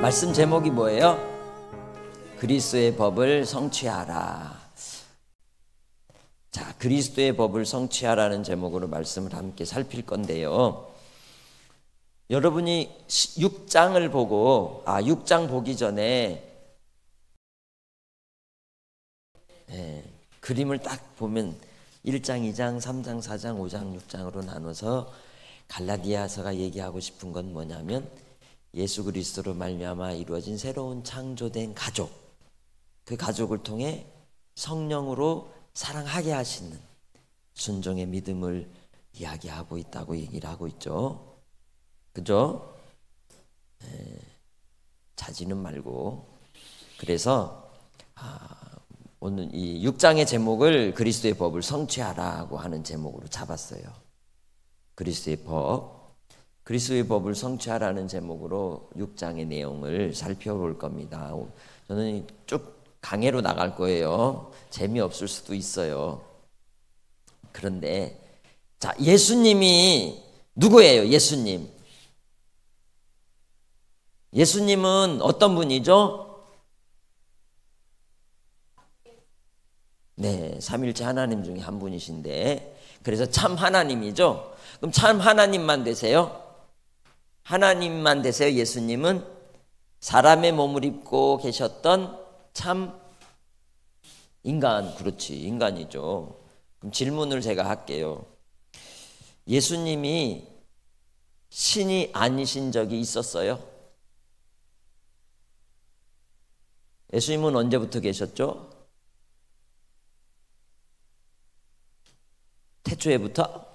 말씀 제목이 뭐예요? 그리스도의 법을 성취하라. 자, 그리스도의 법을 성취하라는 제목으로 말씀을 함께 살필 건데요. 여러분이 6장을 보고 6장 보기 전에 그림을 딱 보면 1장, 2장, 3장, 4장, 5장, 6장으로 나눠서 갈라디아서가 얘기하고 싶은 건 뭐냐면 예수 그리스도로 말미암아 이루어진 새로운 창조된 가족, 그 가족을 통해 성령으로 사랑하게 하시는 순종의 믿음을 이야기하고 있다고 얘기를 하고 있죠. 그죠? 자지는 말고. 그래서 오늘 이 6장의 제목을 그리스도의 법을 성취하라고 하는 제목으로 잡았어요. 그리스도의 법. 그리스도의 법을 성취하라는 제목으로 6장의 내용을 살펴볼 겁니다. 저는 쭉 강해로 나갈 거예요. 재미없을 수도 있어요. 그런데 자, 예수님이 누구예요? 예수님은 어떤 분이죠? 네, 삼일체 하나님 중에 한 분이신데, 그래서 참 하나님이죠. 그럼 참 하나님만 되세요? 하나님만 되세요? 예수님은 사람의 몸을 입고 계셨던 참 인간, 그렇지, 인간이죠. 그럼 질문을 제가 할게요. 예수님이 신이 아니신 적이 있었어요? 예수님은 언제부터 계셨죠? 태초에부터?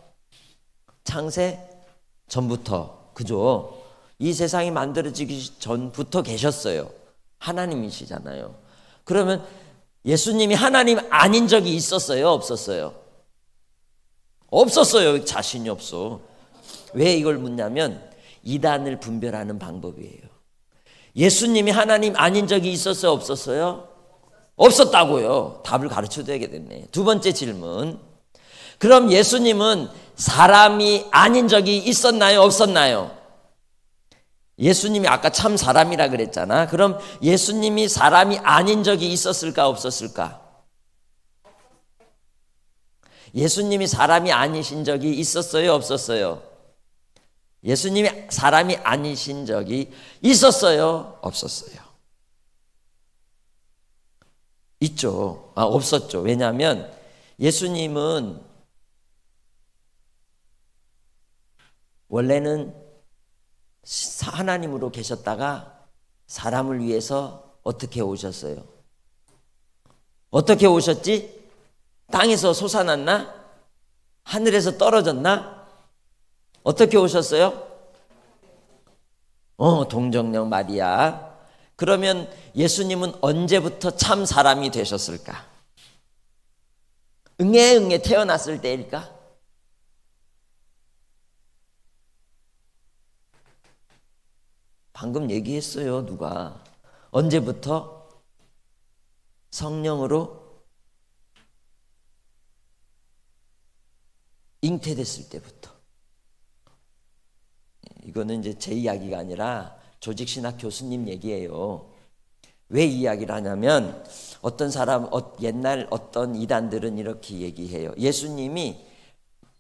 창세 전부터. 그죠? 이 세상이 만들어지기 전부터 계셨어요. 하나님이시잖아요. 그러면 예수님이 하나님 아닌 적이 있었어요? 없었어요? 없었어요. 자신이 없어. 왜 이걸 묻냐면 이단을 분별하는 방법이에요. 예수님이 하나님 아닌 적이 있었어요? 없었어요? 없었다고요. 답을 가르쳐드려야 되겠네. 두 번째 질문. 그럼 예수님은 사람이 아닌 적이 있었나요? 없었나요? 예수님이 아까 참 사람이라 그랬잖아. 그럼 예수님이 사람이 아닌 적이 있었을까? 없었을까? 예수님이 사람이 아니신 적이 있었어요? 없었어요? 예수님이 사람이 아니신 적이 있었어요? 없었어요? 있죠. 없었죠. 왜냐하면 예수님은 원래는 하나님으로 계셨다가 사람을 위해서 어떻게 오셨어요? 어떻게 오셨지? 땅에서 솟아났나? 하늘에서 떨어졌나? 어떻게 오셨어요? 동정녀 마리아. 그러면 예수님은 언제부터 참 사람이 되셨을까? 응애 태어났을 때일까? 방금 얘기했어요. 누가? 언제부터? 성령으로 잉태됐을 때부터. 이거는 이제 제 이야기가 아니라 조직신학 교수님 얘기예요. 왜 이 이야기를 하냐면 어떤 사람, 옛날 어떤 이단들은 이렇게 얘기해요. 예수님이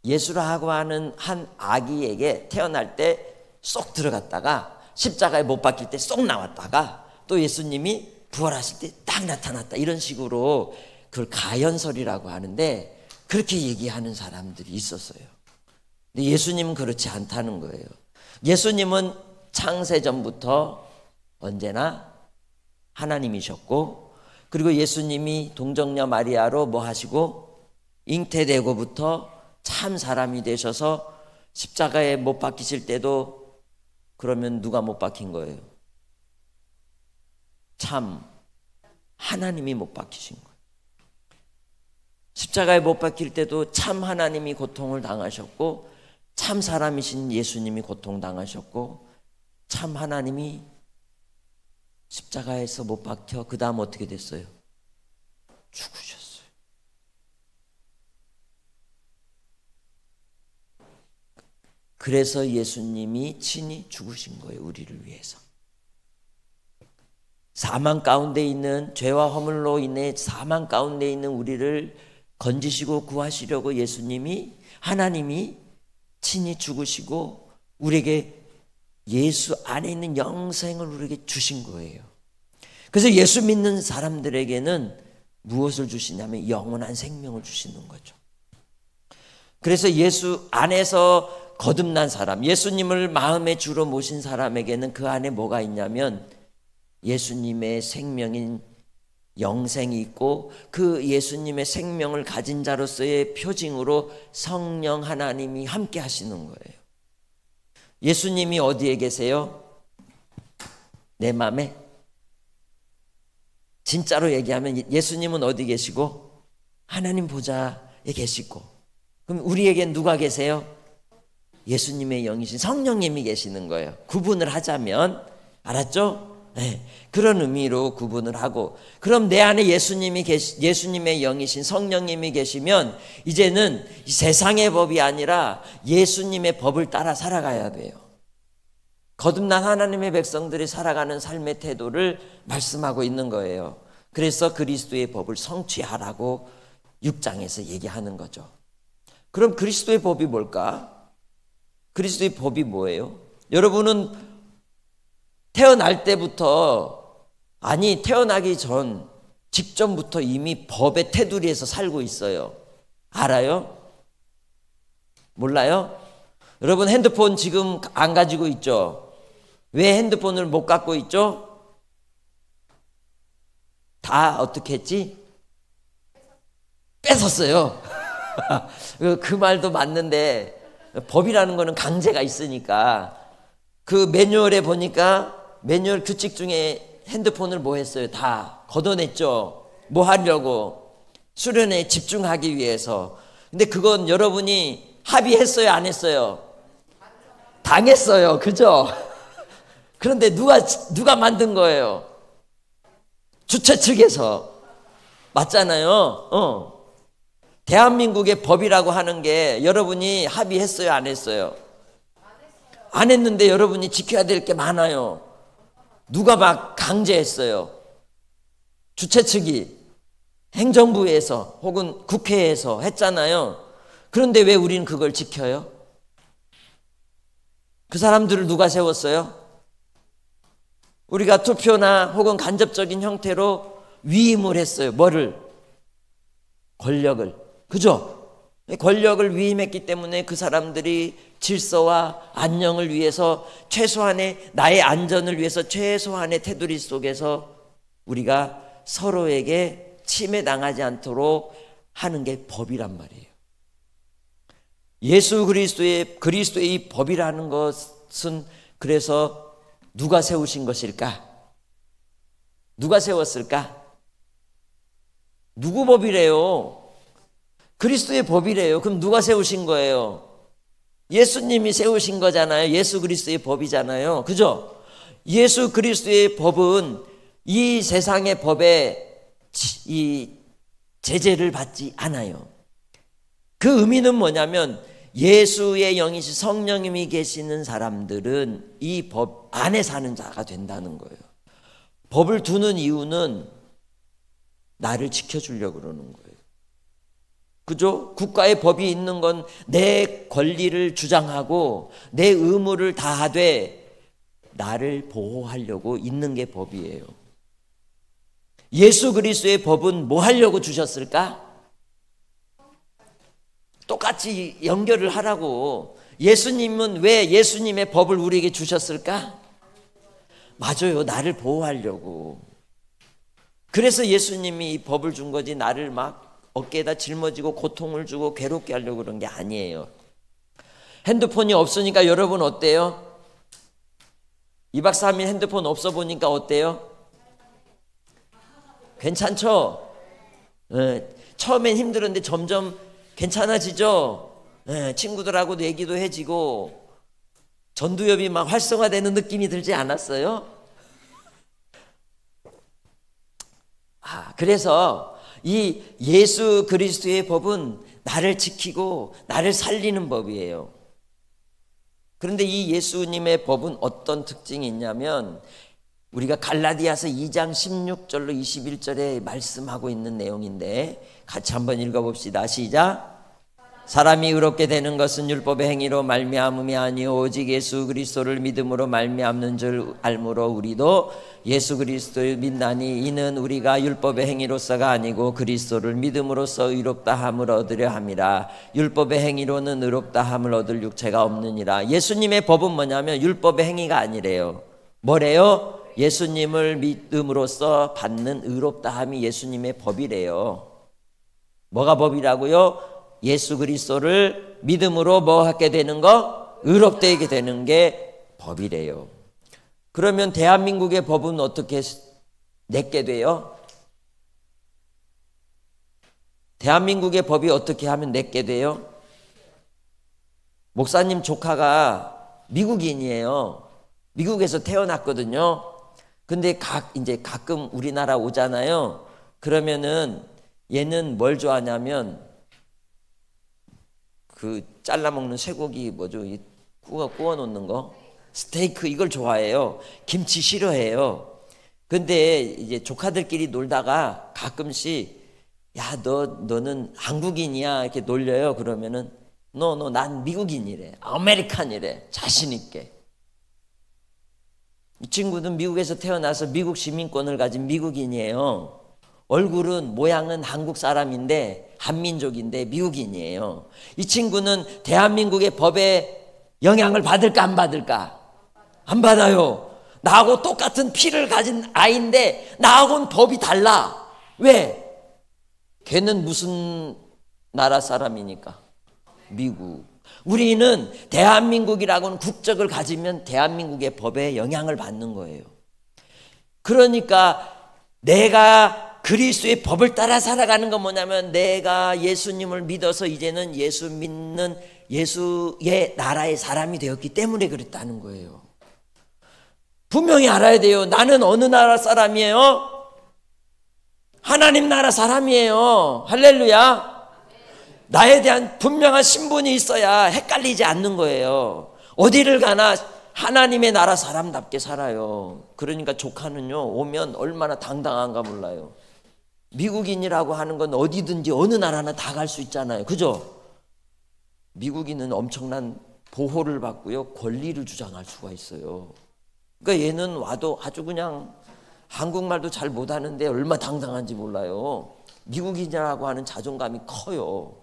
예수라고 하는 한 아기에게 태어날 때 쏙 들어갔다가 십자가에 못 박힐 때 쏙 나왔다가 또 예수님이 부활하실 때 딱 나타났다. 이런 식으로 그걸 가연설이라고 하는데 그렇게 얘기하는 사람들이 있었어요. 근데 예수님은 그렇지 않다는 거예요. 예수님은 창세 전부터 언제나 하나님이셨고, 그리고 예수님이 동정녀 마리아로 뭐 하시고 잉태되고부터 참 사람이 되셔서 십자가에 못 박히실 때도 그러면 누가 못 박힌 거예요? 참 하나님이 못 박히신 거예요. 십자가에 못 박힐 때도 참 하나님이 고통을 당하셨고, 참 사람이신 예수님이 고통당하셨고, 참 하나님이 십자가에서 못 박혀 그 다음 어떻게 됐어요? 죽으셨어요. 그래서 예수님이 친히 죽으신 거예요. 우리를 위해서. 사망 가운데 있는, 죄와 허물로 인해 사망 가운데 있는 우리를 건지시고 구하시려고 예수님이, 하나님이 친히 죽으시고 우리에게 예수 안에 있는 영생을 우리에게 주신 거예요. 그래서 예수 믿는 사람들에게는 무엇을 주시냐면 영원한 생명을 주시는 거죠. 그래서 예수 안에서 거듭난 사람, 예수님을 마음의 주로 모신 사람에게는 그 안에 뭐가 있냐면 예수님의 생명인 영생이 있고, 그 예수님의 생명을 가진 자로서의 표징으로 성령 하나님이 함께 하시는 거예요. 예수님이 어디에 계세요? 내 마음에? 진짜로 얘기하면 예수님은 어디 계시고? 하나님 보좌에 계시고. 그럼 우리에겐 누가 계세요? 예수님의 영이신 성령님이 계시는 거예요. 구분을 하자면. 알았죠? 네, 그런 의미로 구분을 하고, 그럼 내 안에 예수님의 영이신 성령님이 계시면 이제는 세상의 법이 아니라 예수님의 법을 따라 살아가야 돼요. 거듭난 하나님의 백성들이 살아가는 삶의 태도를 말씀하고 있는 거예요. 그래서 그리스도의 법을 성취하라고 6장에서 얘기하는 거죠. 그럼 그리스도의 법이 뭘까? 그리스도의 법이 뭐예요? 여러분은 태어날 때부터, 아니 태어나기 전 직전부터 이미 법의 테두리에서 살고 있어요. 알아요? 몰라요? 여러분 핸드폰 지금 안 가지고 있죠? 왜 핸드폰을 못 갖고 있죠? 다 어떻게 했지? 뺏었어요. 그 말도 맞는데, 법이라는 거는 강제가 있으니까. 그 매뉴얼에 보니까 매뉴얼 규칙 중에 핸드폰을 뭐 했어요? 다 걷어냈죠. 뭐 하려고? 수련회에 집중하기 위해서. 근데 그건 여러분이 합의했어요? 안 했어요? 당했어요. 그죠? 그런데 누가 만든 거예요? 주최 측에서. 맞잖아요. 대한민국의 법이라고 하는 게 여러분이 합의했어요? 안 했어요? 안 했는데 여러분이 지켜야 될 게 많아요. 누가 막 강제했어요? 주최 측이, 행정부에서 혹은 국회에서 했잖아요. 그런데 왜 우리는 그걸 지켜요? 그 사람들을 누가 세웠어요? 우리가 투표나 혹은 간접적인 형태로 위임을 했어요. 뭐를? 권력을. 그죠? 권력을 위임했기 때문에 그 사람들이 질서와 안녕을 위해서 최소한의, 나의 안전을 위해서 최소한의 테두리 속에서 우리가 서로에게 침해당하지 않도록 하는 게 법이란 말이에요. 예수 그리스도의 이 법이라는 것은 그래서 누가 세우신 것일까? 누가 세웠을까? 누구 법이래요? 그리스도의 법이래요. 그럼 누가 세우신 거예요? 예수님이 세우신 거잖아요. 예수 그리스도의 법이잖아요. 그죠? 예수 그리스도의 법은 이 세상의 법에 이 제재를 받지 않아요. 그 의미는 뭐냐면 예수의 영이신 성령님이 계시는 사람들은 이 법 안에 사는 자가 된다는 거예요. 법을 두는 이유는 나를 지켜주려고 그러는 거예요. 그죠? 국가의 법이 있는 건 내 권리를 주장하고 내 의무를 다하되 나를 보호하려고 있는 게 법이에요. 예수 그리스도의 법은 뭐 하려고 주셨을까? 똑같이 연결을 하라고. 예수님은 왜 예수님의 법을 우리에게 주셨을까? 맞아요. 나를 보호하려고. 그래서 예수님이 이 법을 준 거지, 나를 막 어깨에다 짊어지고 고통을 주고 괴롭게 하려고 그런 게 아니에요. 핸드폰이 없으니까 여러분 어때요? 2박 3일 핸드폰 없어 보니까 어때요? 괜찮죠? 처음엔 힘들었는데 점점 괜찮아지죠? 친구들하고도 얘기도 해지고 전두엽이 막 활성화되는 느낌이 들지 않았어요? 그래서 이 예수 그리스도의 법은 나를 지키고 나를 살리는 법이에요. 그런데 이 예수님의 법은 어떤 특징이 있냐면 우리가 갈라디아서 2장 16절로 21절에 말씀하고 있는 내용인데 같이 한번 읽어봅시다. 시작. 사람이 의롭게 되는 것은 율법의 행위로 말미암음이 아니요 오직 예수 그리스도를 믿음으로 말미암는 줄 알므로 우리도 예수 그리스도를 믿나니 이는 우리가 율법의 행위로서가 아니고 그리스도를 믿음으로써 의롭다 함을 얻으려 함이라. 율법의 행위로는 의롭다 함을 얻을 육체가 없느니라. 예수님의 법은 뭐냐면 율법의 행위가 아니래요. 뭐래요? 예수님을 믿음으로써 받는 의롭다 함이 예수님의 법이래요. 뭐가 법이라고요? 예수 그리스도를 믿음으로 뭐 하게 되는 거? 의롭되게 되는 게 법이래요. 그러면 대한민국의 법은 어떻게 내게 돼요? 대한민국의 법이 어떻게 하면 내게 돼요? 목사님 조카가 미국인이에요. 미국에서 태어났거든요. 근데 이제 가끔 우리나라 오잖아요. 그러면은 얘는 뭘 좋아하냐면 그 잘라 먹는 쇠고기 뭐죠? 구워 놓는 거 스테이크 이걸 좋아해요. 김치 싫어해요. 근데 이제 조카들끼리 놀다가 가끔씩 야 너는 한국인이야 이렇게 놀려요. 그러면은 난 미국인이래. 아메리칸이래. 자신 있게. 이 친구는 미국에서 태어나서 미국 시민권을 가진 미국인이에요. 얼굴은 모양은 한국 사람인데 한민족인데 미국인이에요. 이 친구는 대한민국의 법에 영향을 받을까 안 받을까? 안 받아요. 나하고 똑같은 피를 가진 아이인데 나하고는 법이 달라. 왜? 걔는 무슨 나라 사람이니까? 미국. 우리는 대한민국이라고는 국적을 가지면 대한민국의 법에 영향을 받는 거예요. 그러니까 내가 그리스도의 법을 따라 살아가는 건 뭐냐면 내가 예수님을 믿어서 이제는 예수 믿는 예수의 나라의 사람이 되었기 때문에 그랬다는 거예요. 분명히 알아야 돼요. 나는 어느 나라 사람이에요? 하나님 나라 사람이에요. 할렐루야. 나에 대한 분명한 신분이 있어야 헷갈리지 않는 거예요. 어디를 가나 하나님의 나라 사람답게 살아요. 그러니까 조카는요 오면 얼마나 당당한가 몰라요. 미국인이라고 하는 건 어디든지 어느 나라나 다 갈 수 있잖아요. 그죠? 미국인은 엄청난 보호를 받고요 권리를 주장할 수가 있어요. 그러니까 얘는 와도 아주 그냥 한국말도 잘 못하는데 얼마나 당당한지 몰라요. 미국인이라고 하는 자존감이 커요.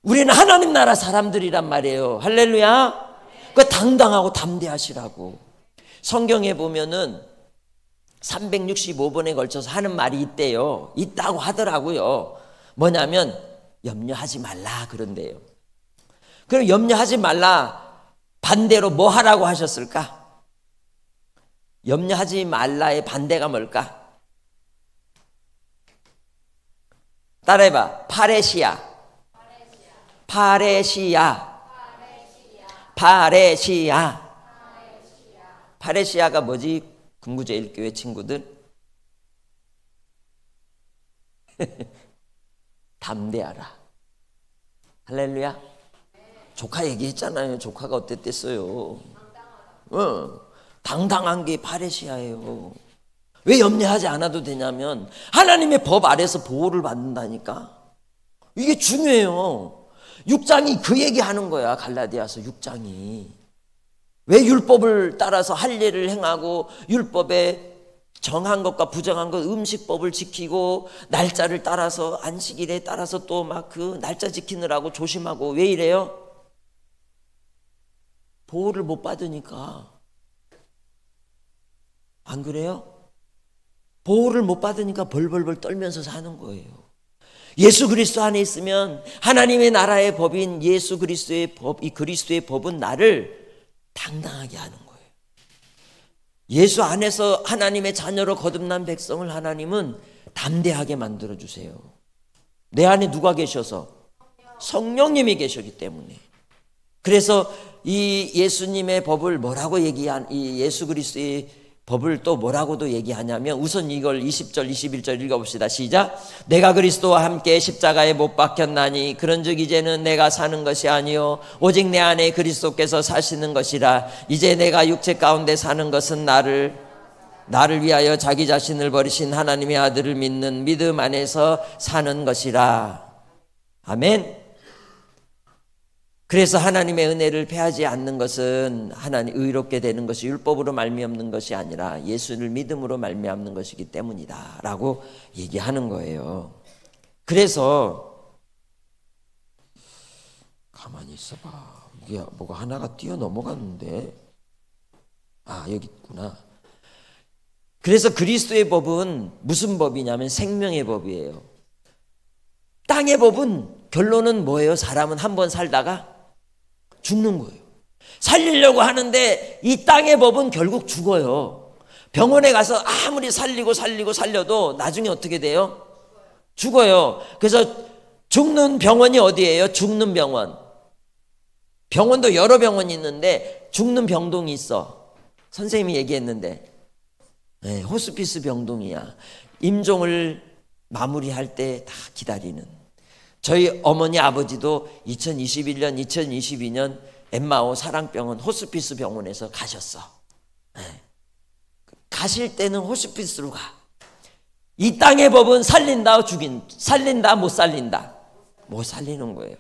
우리는 하나님 나라 사람들이란 말이에요. 할렐루야. 그러니까 당당하고 담대하시라고. 성경에 보면은 365번에 걸쳐서 하는 말이 있대요. 있다고 하더라고요. 뭐냐면 염려하지 말라 그런데요. 그럼 염려하지 말라 반대로 뭐 하라고 하셨을까? 염려하지 말라의 반대가 뭘까? 따라해봐. 파레시아. 파레시아. 파레시아. 파레시아가 뭐지? 금구제일교회 친구들 담대하라. 할렐루야. 조카 얘기했잖아요. 조카가 어땠댔어요? 당당한 게 파레시아예요. 왜 염려하지 않아도 되냐면 하나님의 법 아래서 보호를 받는다니까. 이게 중요해요. 6장이 그 얘기하는 거야. 갈라디아서 6장이. 왜 율법을 따라서 할례를 행하고 율법에 정한 것과 부정한 것 음식법을 지키고 날짜를 따라서 안식일에 따라서 또 막 그 날짜 지키느라고 조심하고 왜 이래요? 보호를 못 받으니까. 안 그래요? 보호를 못 받으니까 벌벌벌 떨면서 사는 거예요. 예수 그리스도 안에 있으면 하나님의 나라의 법인 예수 그리스도의 법, 이 그리스도의 법은 나를 당당하게 하는 거예요. 예수 안에서 하나님의 자녀로 거듭난 백성을 하나님은 담대하게 만들어주세요. 내 안에 누가 계셔서? 성령님이 계시기 때문에. 그래서 이 예수님의 법을 뭐라고 이 예수 그리스도의 법을 또 뭐라고도 얘기하냐면 우선 이걸 20절 21절 읽어봅시다. 시작. 내가 그리스도와 함께 십자가에 못 박혔나니 그런즉 이제는 내가 사는 것이 아니요 오직 내 안에 그리스도께서 사시는 것이라. 이제 내가 육체 가운데 사는 것은 나를 나를 위하여 자기 자신을 버리신 하나님의 아들을 믿는 믿음 안에서 사는 것이라. 아멘. 그래서 하나님의 은혜를 패하지 않는 것은 하나님 의롭게 되는 것이 율법으로 말미암는 것이 아니라 예수를 믿음으로 말미암는 것이기 때문이다 라고 얘기하는 거예요. 그래서 가만히 있어봐. 이게 뭐가 하나가 뛰어 넘어갔는데, 여기 있구나. 그래서 그리스도의 법은 무슨 법이냐면 생명의 법이에요. 땅의 법은 결론은 뭐예요? 사람은 한 번 살다가 죽는 거예요. 살리려고 하는데 이 땅의 법은 결국 죽어요. 병원에 가서 아무리 살려도 나중에 어떻게 돼요? 죽어요. 그래서 죽는 병원이 어디예요? 죽는 병원. 병원도 여러 병원이 있는데 죽는 병동이 있어. 선생님이 얘기했는데 호스피스 병동이야. 임종을 마무리할 때 다 기다리는. 저희 어머니 아버지도 2021년 2022년 엠마오 사랑병원 호스피스 병원에서 가셨어. 가실 때는 호스피스로 가. 이 땅의 법은 살린다 살린다 못 살린다? 못 살리는 거예요.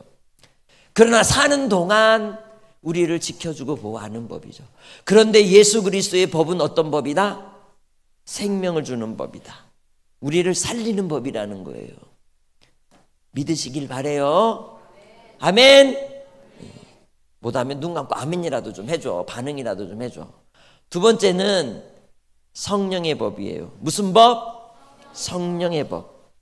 그러나 사는 동안 우리를 지켜주고 보호하는 법이죠. 그런데 예수 그리스도의 법은 어떤 법이다? 생명을 주는 법이다. 우리를 살리는 법이라는 거예요. 믿으시길 바래요. 아멘. 못하면 눈 감고 아멘이라도 좀 해줘. 반응이라도 좀 해줘. 두 번째는 성령의 법이에요. 무슨 법? 성령의 법.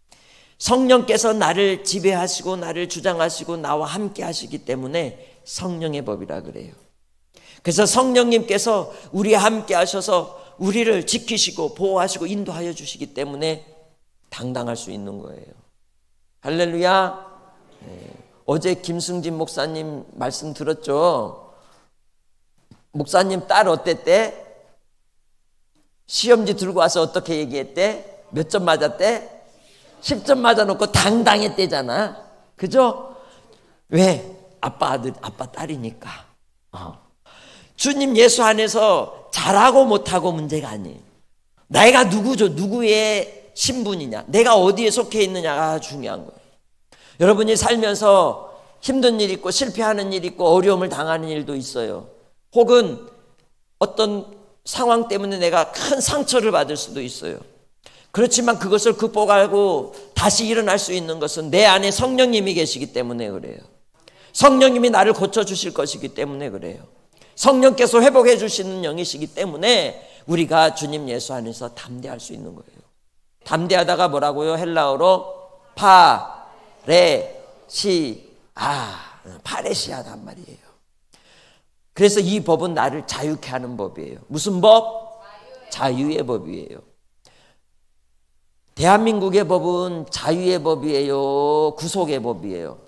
성령께서 나를 지배하시고 나를 주장하시고 나와 함께 하시기 때문에 성령의 법이라 그래요. 그래서 성령님께서 우리와 함께 하셔서 우리를 지키시고 보호하시고 인도하여 주시기 때문에 당당할 수 있는 거예요. 할렐루야. 어제 김승진 목사님 말씀 들었죠? 목사님 딸 어땠대? 시험지 들고 와서 어떻게 얘기했대? 몇 점 맞았대? 10점 맞아놓고 당당했대잖아. 그죠? 왜? 아빠 아들, 아빠 딸이니까. 주님 예수 안에서 잘하고 못하고 문제가 아니에요. 내가 누구죠? 누구의 신분이냐? 내가 어디에 속해 있느냐가 중요한 거예요. 여러분이 살면서 힘든 일 있고 실패하는 일 있고 어려움을 당하는 일도 있어요. 혹은 어떤 상황 때문에 내가 큰 상처를 받을 수도 있어요. 그렇지만 그것을 극복하고 다시 일어날 수 있는 것은 내 안에 성령님이 계시기 때문에 그래요. 성령님이 나를 고쳐주실 것이기 때문에 그래요. 성령께서 회복해 주시는 영이시기 때문에 우리가 주님 예수 안에서 담대할 수 있는 거예요. 담대하다가 뭐라고요? 헬라어로 파레시아단 말이에요. 그래서 이 법은 나를 자유케 하는 법이에요. 무슨 법? 자유의 법이에요. 대한민국의 법은 자유의 법이에요? 구속의 법이에요?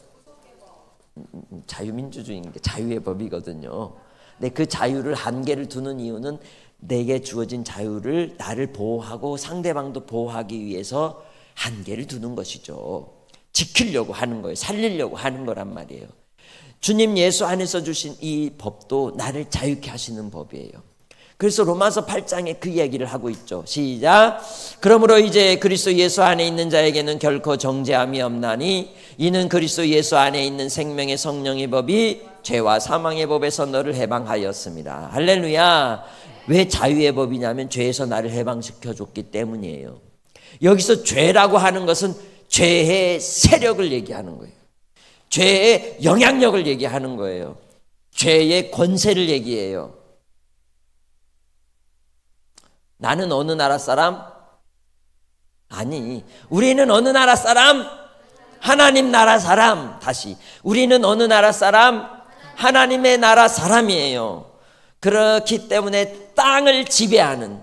자유민주주의인데 자유의 법이거든요. 근데 그 자유를 한계를 두는 이유는 내게 주어진 자유를 나를 보호하고 상대방도 보호하기 위해서 한계를 두는 것이죠. 지키려고 하는 거예요. 살리려고 하는 거란 말이에요. 주님 예수 안에서 주신 이 법도 나를 자유케 하시는 법이에요. 그래서 로마서 8장에 그 이야기를 하고 있죠. 시작. 그러므로 이제 그리스도 예수 안에 있는 자에게는 결코 정죄함이 없나니 이는 그리스도 예수 안에 있는 생명의 성령의 법이 죄와 사망의 법에서 너를 해방하였습니다. 할렐루야. 왜 자유의 법이냐면 죄에서 나를 해방시켜 줬기 때문이에요. 여기서 죄라고 하는 것은 죄의 세력을 얘기하는 거예요. 죄의 영향력을 얘기하는 거예요. 죄의 권세를 얘기해요. 나는 어느 나라 사람? 아니, 우리는 어느 나라 사람? 하나님 나라 사람. 다시, 우리는 어느 나라 사람? 하나님의 나라 사람이에요. 그렇기 때문에 땅을 지배하는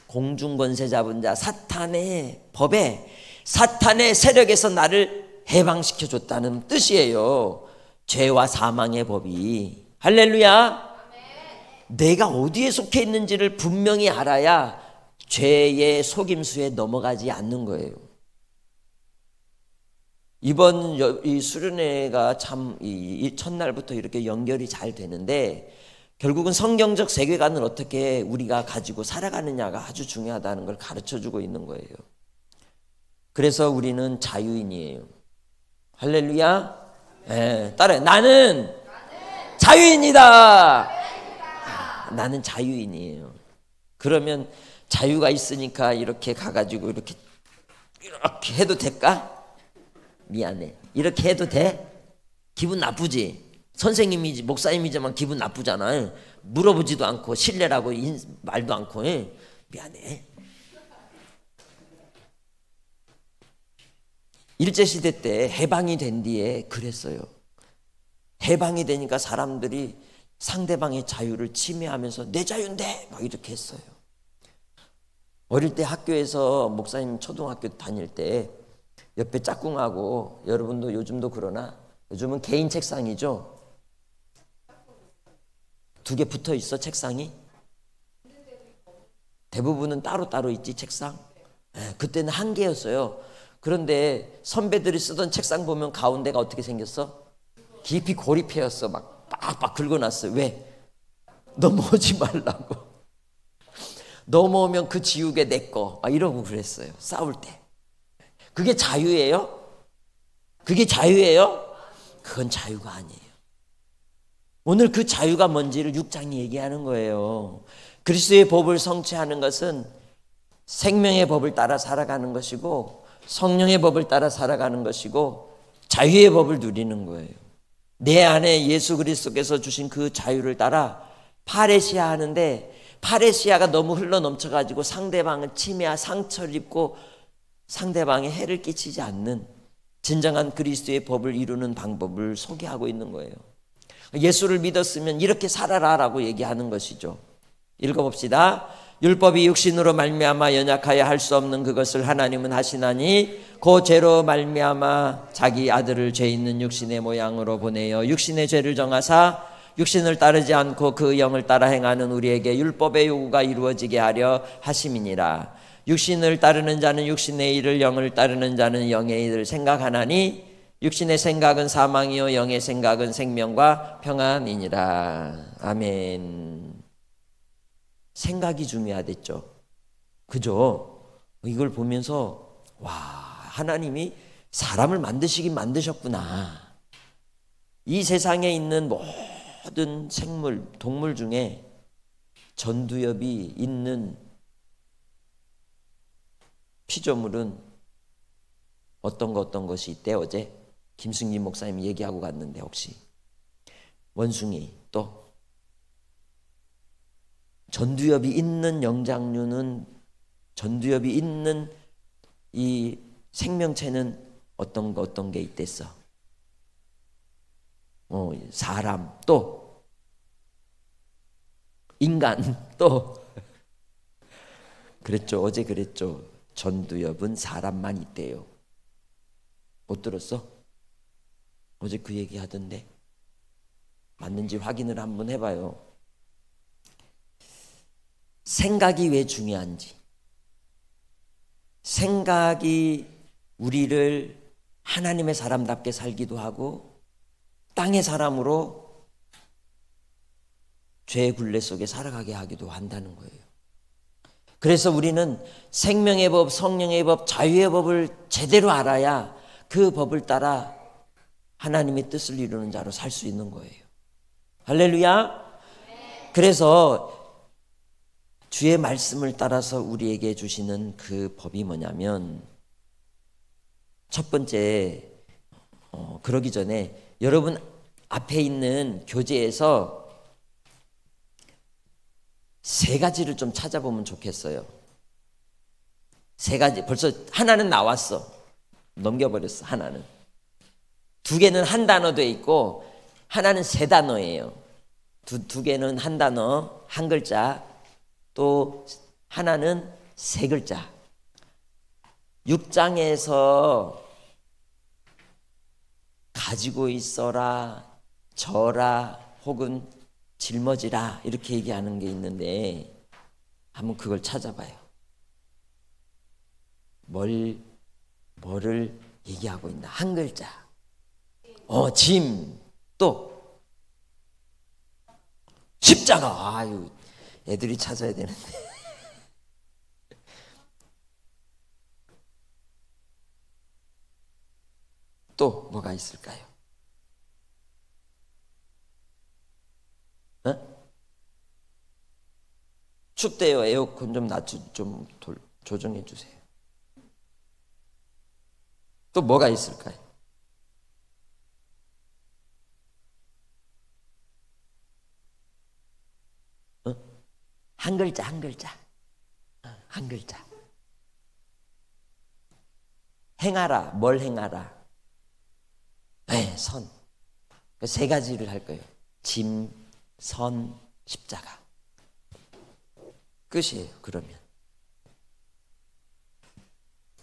공중권세 잡은 자 사탄의 법에, 사탄의 세력에서 나를 해방시켜 줬다는 뜻이에요. 죄와 사망의 법이. 할렐루야. 내가 어디에 속해 있는지를 분명히 알아야 죄의 속임수에 넘어가지 않는 거예요. 이번 이 수련회가 참 이 첫날부터 이렇게 연결이 잘 되는데 결국은 성경적 세계관을 어떻게 우리가 가지고 살아가느냐가 아주 중요하다는 걸 가르쳐주고 있는 거예요. 그래서 우리는 자유인이에요. 할렐루야. 네, 따라해. 나는 자유인이다. 나는 자유인이에요. 그러면 자유가 있으니까 이렇게 가가지고 이렇게 해도 될까? 미안해. 이렇게 해도 돼? 기분 나쁘지? 선생님이지 목사님이지만 기분 나쁘잖아요. 물어보지도 않고 신뢰라고 말도 않고 미안해. 일제시대 때 해방이 된 뒤에 그랬어요. 해방이 되니까 사람들이 상대방의 자유를 침해하면서 내 자유인데 막 이렇게 했어요. 어릴 때 학교에서 목사님 초등학교 다닐 때 옆에 짝꿍하고, 여러분도 요즘도 그러나 요즘은 개인 책상이죠. 2개 붙어 있어 책상이. 대부분은 따로따로 있지 책상. 그때는 1개였어요. 그런데 선배들이 쓰던 책상 보면 가운데가 어떻게 생겼어? 깊이 고리패였어. 막 빡빡 긁어놨어요. 왜? 넘어오지 말라고. 넘어오면 그 지우개 내 거. 막 이러고 그랬어요. 싸울 때. 그게 자유예요? 그게 자유예요? 그건 자유가 아니에요. 오늘 그 자유가 뭔지를 6장이 얘기하는 거예요. 그리스도의 법을 성취하는 것은 생명의 법을 따라 살아가는 것이고, 성령의 법을 따라 살아가는 것이고, 자유의 법을 누리는 거예요. 내 안에 예수 그리스도께서 주신 그 자유를 따라 파레시아 하는데, 파레시아가 너무 흘러 넘쳐가지고 상대방을 침해하 상처를 입고 상대방에 해를 끼치지 않는 진정한 그리스도의 법을 이루는 방법을 소개하고 있는 거예요. 예수를 믿었으면 이렇게 살아라라고 얘기하는 것이죠. 읽어봅시다. 율법이 육신으로 말미암아 연약하여 할 수 없는 그것을 하나님은 하시나니 그 죄로 말미암아 자기 아들을 죄 있는 육신의 모양으로 보내어 육신의 죄를 정하사 육신을 따르지 않고 그 영을 따라 행하는 우리에게 율법의 요구가 이루어지게 하려 하심이니라. 육신을 따르는 자는 육신의 일을, 영을 따르는 자는 영의 일을 생각하나니 육신의 생각은 사망이요 영의 생각은 생명과 평안이니라. 아멘. 생각이 중요하댔죠. 그죠? 이걸 보면서 와, 하나님이 사람을 만드시긴 만드셨구나. 이 세상에 있는 모든 생물, 동물 중에 전두엽이 있는 피조물은 어떤 것이 있대. 어제 김승진 목사님이 얘기하고 갔는데, 혹시 원숭이, 또 전두엽이 있는 영장류는, 전두엽이 있는 이 생명체는 어떤 게 있댔어? 사람, 또 인간, 또 그랬죠. 어제 그랬죠. 전두엽은 사람만 있대요. 못 들었어? 어제 그 얘기 하던데. 맞는지 확인을 한번 해봐요. 생각이 왜 중요한지. 생각이 우리를 하나님의 사람답게 살기도 하고 땅의 사람으로 죄의 굴레 속에 살아가게 하기도 한다는 거예요. 그래서 우리는 생명의 법, 성령의 법, 자유의 법을 제대로 알아야 그 법을 따라 하나님의 뜻을 이루는 자로 살 수 있는 거예요. 할렐루야. 그래서 주의 말씀을 따라서 우리에게 주시는 그 법이 뭐냐면, 첫 번째, 그러기 전에 여러분 앞에 있는 교재에서 3가지를 좀 찾아보면 좋겠어요. 3가지. 벌써 하나는 나왔어. 넘겨버렸어. 하나는. 2개는 한 단어 돼 있고 하나는 3단어예요. 두 개는 한 단어, 한 글자, 또 하나는 3글자. 6장에서 가지고 있어라, 져라, 혹은 짊어지라 이렇게 얘기하는 게 있는데, 한번 그걸 찾아봐요. 뭐를 얘기하고 있나? 한 글자. 짐. 또 십자가. 아유, 애들이 찾아야 되는데. 또 뭐가 있을까요? 춥대요. 에어컨 좀 조정해 주세요. 또 뭐가 있을까요? 한 글자, 한 글자. 한 글자. 행하라. 뭘 행하라? 네, 선. 세 가지를 할 거예요. 짐, 선, 십자가. 끝이에요. 그러면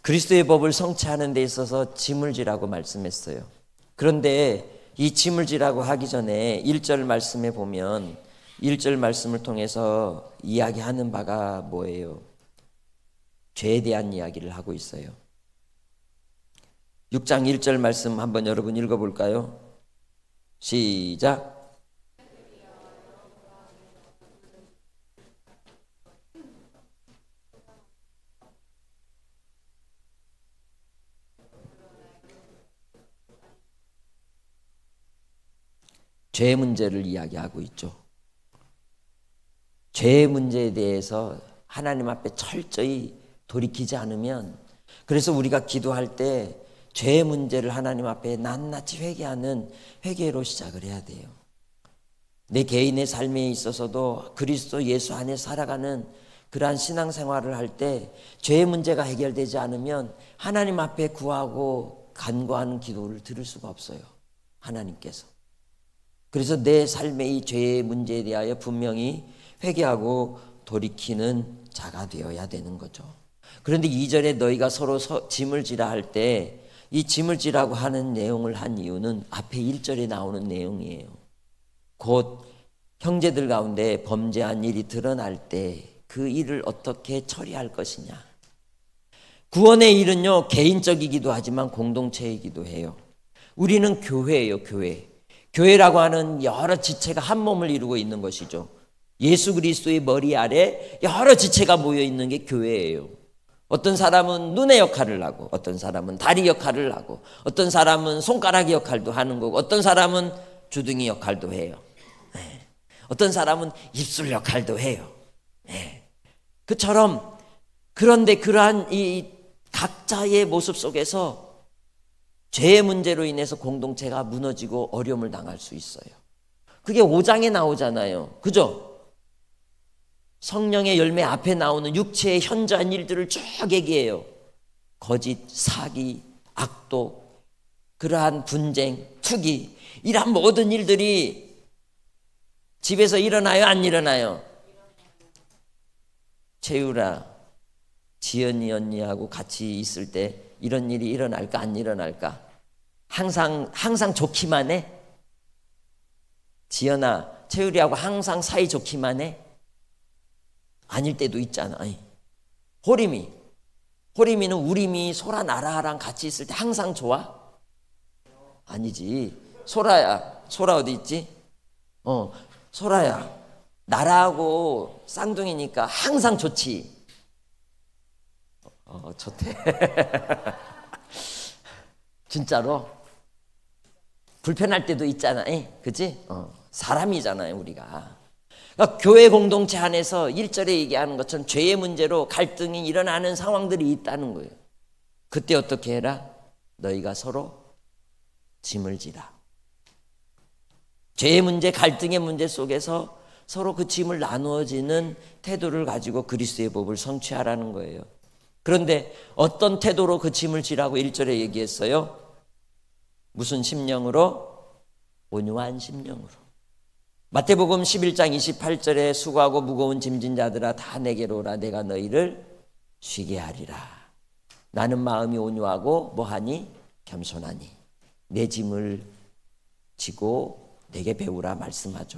그리스도의 법을 성취하는 데 있어서 짐을 지라고 말씀했어요. 그런데 이 짐을 지라고 하기 전에 1절 말씀에 보면 1절 말씀을 통해서 이야기하는 바가 뭐예요? 죄에 대한 이야기를 하고 있어요. 6장 1절 말씀 한번 여러분 읽어볼까요? 시작. 죄 문제를 이야기하고 있죠. 죄의 문제에 대해서 하나님 앞에 철저히 돌이키지 않으면, 그래서 우리가 기도할 때 죄의 문제를 하나님 앞에 낱낱이 회개하는 회개로 시작을 해야 돼요. 내 개인의 삶에 있어서도 그리스도 예수 안에 살아가는 그러한 신앙생활을 할 때 죄의 문제가 해결되지 않으면 하나님 앞에 구하고 간구하는 기도를 들을 수가 없어요. 하나님께서. 그래서 내 삶의 이 죄의 문제에 대하여 분명히 회개하고 돌이키는 자가 되어야 되는 거죠. 그런데 2절에 너희가 서로 짐을 지라 할 때 이 짐을 지라고 하는 내용을 한 이유는 앞에 1절에 나오는 내용이에요. 곧 형제들 가운데 범죄한 일이 드러날 때 그 일을 어떻게 처리할 것이냐. 구원의 일은요, 개인적이기도 하지만 공동체이기도 해요. 우리는 교회예요, 교회. 교회라고 하는 여러 지체가 한 몸을 이루고 있는 것이죠. 예수 그리스도의 머리 아래 여러 지체가 모여 있는 게 교회예요. 어떤 사람은 눈의 역할을 하고, 어떤 사람은 다리 역할을 하고, 어떤 사람은 손가락 역할도 하는 거고, 어떤 사람은 주둥이 역할도 해요. 어떤 사람은 입술 역할도 해요. 그처럼, 그런데 그러한 이 각자의 모습 속에서 죄의 문제로 인해서 공동체가 무너지고 어려움을 당할 수 있어요. 그게 5장에 나오잖아요. 그죠? 성령의 열매 앞에 나오는 육체의 현저한 일들을 쭉 얘기해요. 거짓, 사기, 악독, 그러한 분쟁, 투기, 이러한 모든 일들이 집에서 일어나요? 안 일어나요? 채유라, 지연이 언니하고 같이 있을 때 이런 일이 일어날까 안 일어날까? 항상 좋기만 해? 지연아, 채유리하고 항상 사이 좋기만 해? 아닐 때도 있잖아. 호림이는 우림이 소라 나라랑 같이 있을 때 항상 좋아? 아니지. 소라 어디 있지? 소라야, 나라하고 쌍둥이니까 항상 좋지. 좋대. 진짜로 불편할 때도 있잖아. 그치? 사람이잖아요, 우리가. 그러니까 교회 공동체 안에서 1절에 얘기하는 것처럼 죄의 문제로 갈등이 일어나는 상황들이 있다는 거예요. 그때 어떻게 해라? 너희가 서로 짐을 지라. 죄의 문제, 갈등의 문제 속에서 서로 그 짐을 나누어지는 태도를 가지고 그리스도의 법을 성취하라는 거예요. 그런데 어떤 태도로 그 짐을 지라고 1절에 얘기했어요? 무슨 심령으로? 온유한 심령으로. 마태복음 11장 28절에 수고하고 무거운 짐진 자들아 다 내게로 오라. 내가 너희를 쉬게 하리라. 나는 마음이 온유하고 뭐하니? 겸손하니. 내 짐을 지고 내게 배우라 말씀하죠.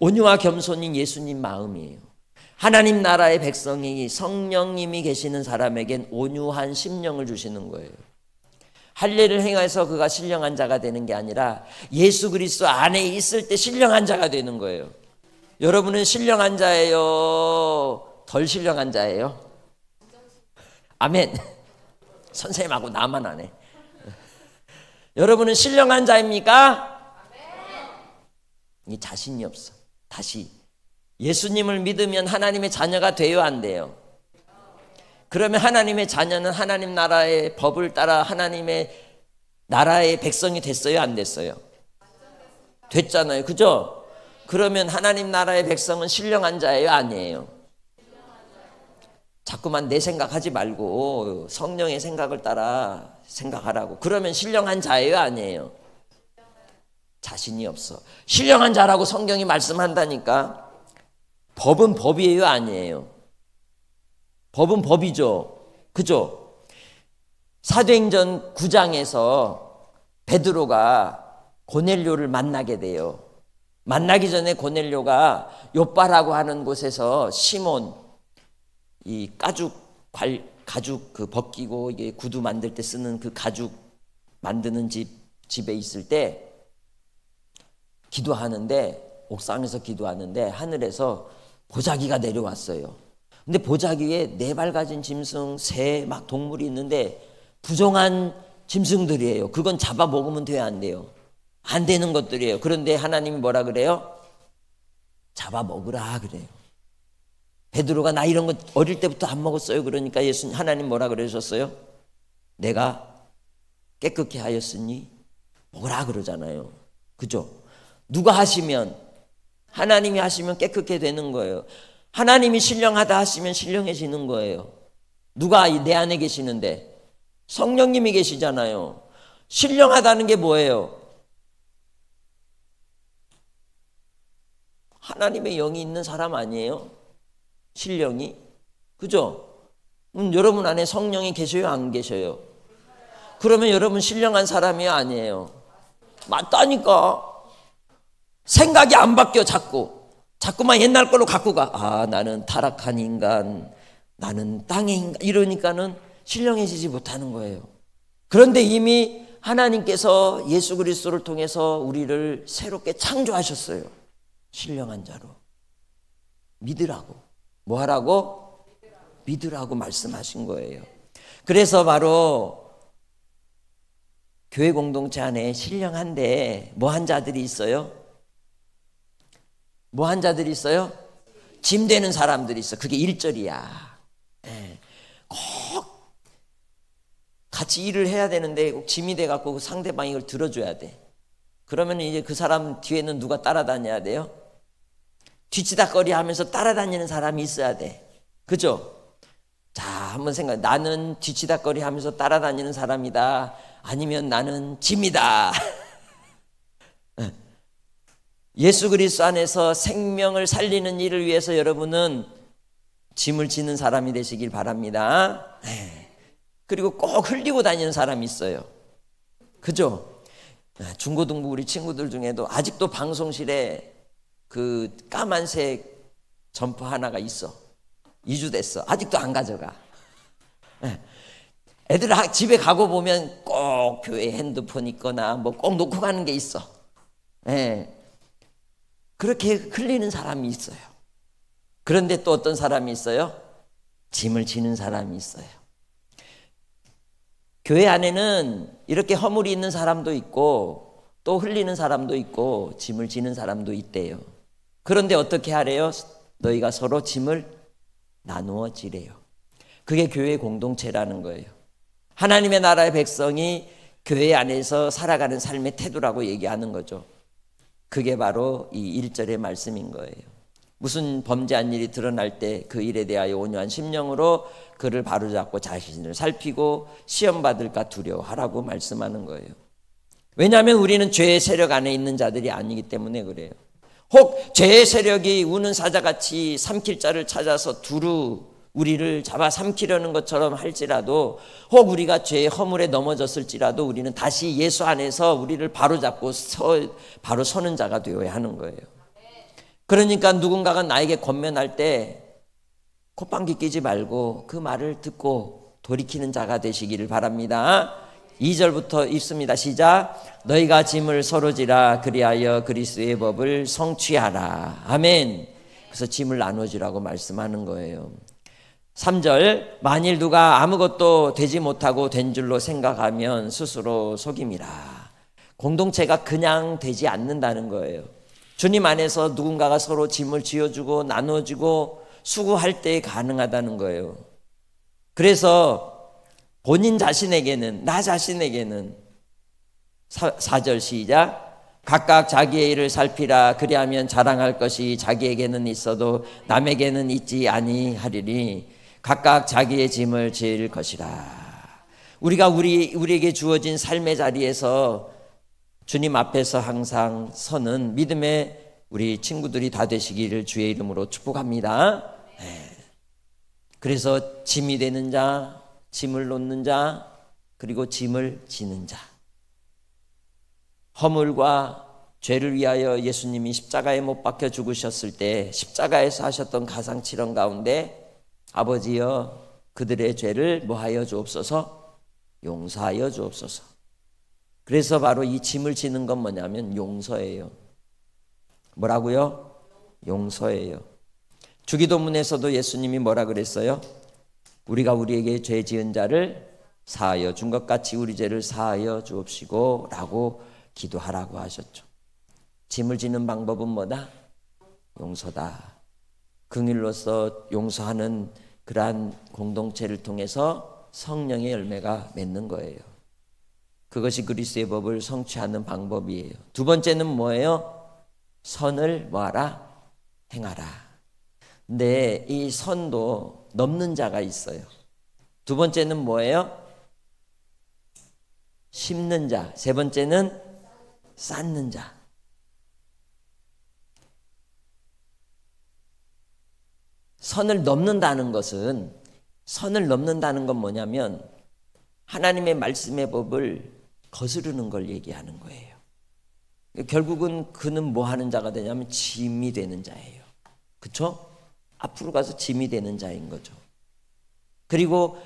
온유와 겸손인 예수님 마음이에요. 하나님 나라의 백성이 성령님이 계시는 사람에겐 온유한 심령을 주시는 거예요. 할례를 행해서 그가 신령한 자가 되는 게 아니라 예수 그리스도 안에 있을 때 신령한 자가 되는 거예요. 여러분은 신령한 자예요? 덜 신령한 자예요? 아멘. 선생님하고 나만 안 해. 여러분은 신령한 자입니까? 이 자신이 없어. 다시 예수님을 믿으면 하나님의 자녀가 돼요, 안 돼요? 그러면 하나님의 자녀는 하나님 나라의 법을 따라 하나님의 나라의 백성이 됐어요, 안 됐어요? 됐잖아요, 그죠? 그러면 하나님 나라의 백성은 신령한 자예요, 아니에요? 자꾸만 내 생각하지 말고 성령의 생각을 따라 생각하라고. 그러면 신령한 자예요, 아니에요? 자신이 없어. 신령한 자라고 성경이 말씀한다니까. 법은 법이에요, 아니에요? 법은 법이죠, 그죠? 사도행전 9장에서 베드로가 고넬료를 만나게 돼요. 만나기 전에 고넬료가 욥바라고 하는 곳에서 시몬, 이 가죽 그 벗기고 이게 구두 만들 때 쓰는 그 가죽 만드는 집에 있을 때 기도하는데, 옥상에서 기도하는데 하늘에서 보자기가 내려왔어요. 근데 보자기 위에 4발 가진 짐승, 새, 막 동물이 있는데 부정한 짐승들이에요. 그건 잡아먹으면 돼요, 안 돼요? 안 되는 것들이에요. 그런데 하나님이 뭐라 그래요? 잡아먹으라 그래요. 베드로가 나 이런 거 어릴 때부터 안 먹었어요. 그러니까 하나님 뭐라 그러셨어요? 내가 깨끗게 하였으니 먹으라 그러잖아요, 그죠? 누가 하시면, 하나님이 하시면 깨끗게 되는 거예요. 하나님이 신령하다 하시면 신령해지는 거예요. 누가 내 안에 계시는데? 성령님이 계시잖아요. 신령하다는 게 뭐예요? 하나님의 영이 있는 사람 아니에요? 신령이? 그죠? 여러분 안에 성령이 계셔요, 안 계셔요? 그러면 여러분 신령한 사람이에요, 아니에요? 맞다니까. 생각이 안 바뀌어. 자꾸만 옛날 걸로 갖고 가. 아, 나는 타락한 인간, 나는 땅의 인간, 이러니까는 신령해지지 못하는 거예요. 그런데 이미 하나님께서 예수 그리스도를 통해서 우리를 새롭게 창조하셨어요. 신령한 자로. 믿으라고. 뭐 하라고? 믿으라고 말씀하신 거예요. 그래서 바로 교회 공동체 안에 신령한데 뭐 한 자들이 있어요? 뭐 한 자들이 있어요? 짐 되는 사람들이 있어. 그게 1절이야. 꼭 같이 일을 해야 되는데 꼭 짐이 돼갖고 상대방이 이걸 들어줘야 돼. 그러면 이제 그 사람 뒤에는 누가 따라다녀야 돼요? 뒤치다거리 하면서 따라다니는 사람이 있어야 돼. 그죠? 자, 한번 생각해. 나는 뒤치다거리 하면서 따라다니는 사람이다. 아니면 나는 짐이다. 예수 그리스도 안에서 생명을 살리는 일을 위해서 여러분은 짐을 지는 사람이 되시길 바랍니다. 그리고 꼭 흘리고 다니는 사람이 있어요. 그죠? 중고등부 우리 친구들 중에도 아직도 방송실에 그 까만색 점퍼 하나가 있어. 2주 됐어. 아직도 안 가져가. 애들 집에 가고 보면 꼭 교회 핸드폰 있거나 뭐 꼭 놓고 가는 게 있어. 그렇게 흘리는 사람이 있어요. 그런데 또 어떤 사람이 있어요? 짐을 지는 사람이 있어요. 교회 안에는 이렇게 허물이 있는 사람도 있고 또 흘리는 사람도 있고 짐을 지는 사람도 있대요. 그런데 어떻게 하래요? 너희가 서로 짐을 나누어 지래요. 그게 교회 공동체라는 거예요. 하나님의 나라의 백성이 교회 안에서 살아가는 삶의 태도라고 얘기하는 거죠. 그게 바로 이 1절의 말씀인 거예요. 무슨 범죄한 일이 드러날 때 그 일에 대하여 온유한 심령으로 그를 바로잡고 자신을 살피고 시험받을까 두려워하라고 말씀하는 거예요. 왜냐하면 우리는 죄의 세력 안에 있는 자들이 아니기 때문에 그래요. 혹 죄의 세력이 우는 사자같이 삼킬 자를 찾아서 두루 우리를 잡아 삼키려는 것처럼 할지라도, 혹 우리가 죄의 허물에 넘어졌을지라도 우리는 다시 예수 안에서 우리를 바로잡고 바로 서는 자가 되어야 하는 거예요. 그러니까 누군가가 나에게 권면할 때 콧방귀 끼지 말고 그 말을 듣고 돌이키는 자가 되시기를 바랍니다. 2절부터 읽습니다. 시작. 너희가 짐을 서로 지라 그리하여 그리스도의 법을 성취하라. 아멘. 그래서 짐을 나눠주라고 말씀하는 거예요. 3절, 만일 누가 아무것도 되지 못하고 된 줄로 생각하면 스스로 속임이라. 공동체가 그냥 되지 않는다는 거예요. 주님 안에서 누군가가 서로 짐을 지어주고 나눠주고 수고할 때 가능하다는 거예요. 그래서 본인 자신에게는, 나 자신에게는 4절 시작, 각각 자기의 일을 살피라. 그리하면 자랑할 것이 자기에게는 있어도 남에게는 있지 아니하리니 각각 자기의 짐을 질 것이라. 우리가 우리에게 주어진 삶의 자리에서 주님 앞에서 항상 서는 믿음의 우리 친구들이 다 되시기를 주의 이름으로 축복합니다. 그래서 짐이 되는 자, 짐을 놓는 자, 그리고 짐을 지는 자. 허물과 죄를 위하여 예수님이 십자가에 못 박혀 죽으셨을 때 십자가에서 하셨던 가상칠언 가운데 아버지여 그들의 죄를 뭐하여 주옵소서? 용서하여 주옵소서. 그래서 바로 이 짐을 지는 건 뭐냐면 용서예요. 뭐라고요? 용서예요. 주기도문에서도 예수님이 뭐라 그랬어요? 우리가 우리에게 죄 지은 자를 사하여 준 것 같이 우리 죄를 사하여 주옵시고 라고 기도하라고 하셨죠. 짐을 지는 방법은 뭐다? 용서다. 긍휼로서 용서하는 그러한 공동체를 통해서 성령의 열매가 맺는 거예요. 그것이 그리스도의 법을 성취하는 방법이에요. 두 번째는 뭐예요? 선을 뭐하라? 행하라. 근데 이 선도 넘는 자가 있어요. 두 번째는 뭐예요? 심는 자. 세 번째는 쌓는 자. 선을 넘는다는 것은, 선을 넘는다는 건 뭐냐면 하나님의 말씀의 법을 거스르는 걸 얘기하는 거예요. 결국은 그는 뭐 하는 자가 되냐면 짐이 되는 자예요. 그렇죠? 앞으로 가서 짐이 되는 자인 거죠. 그리고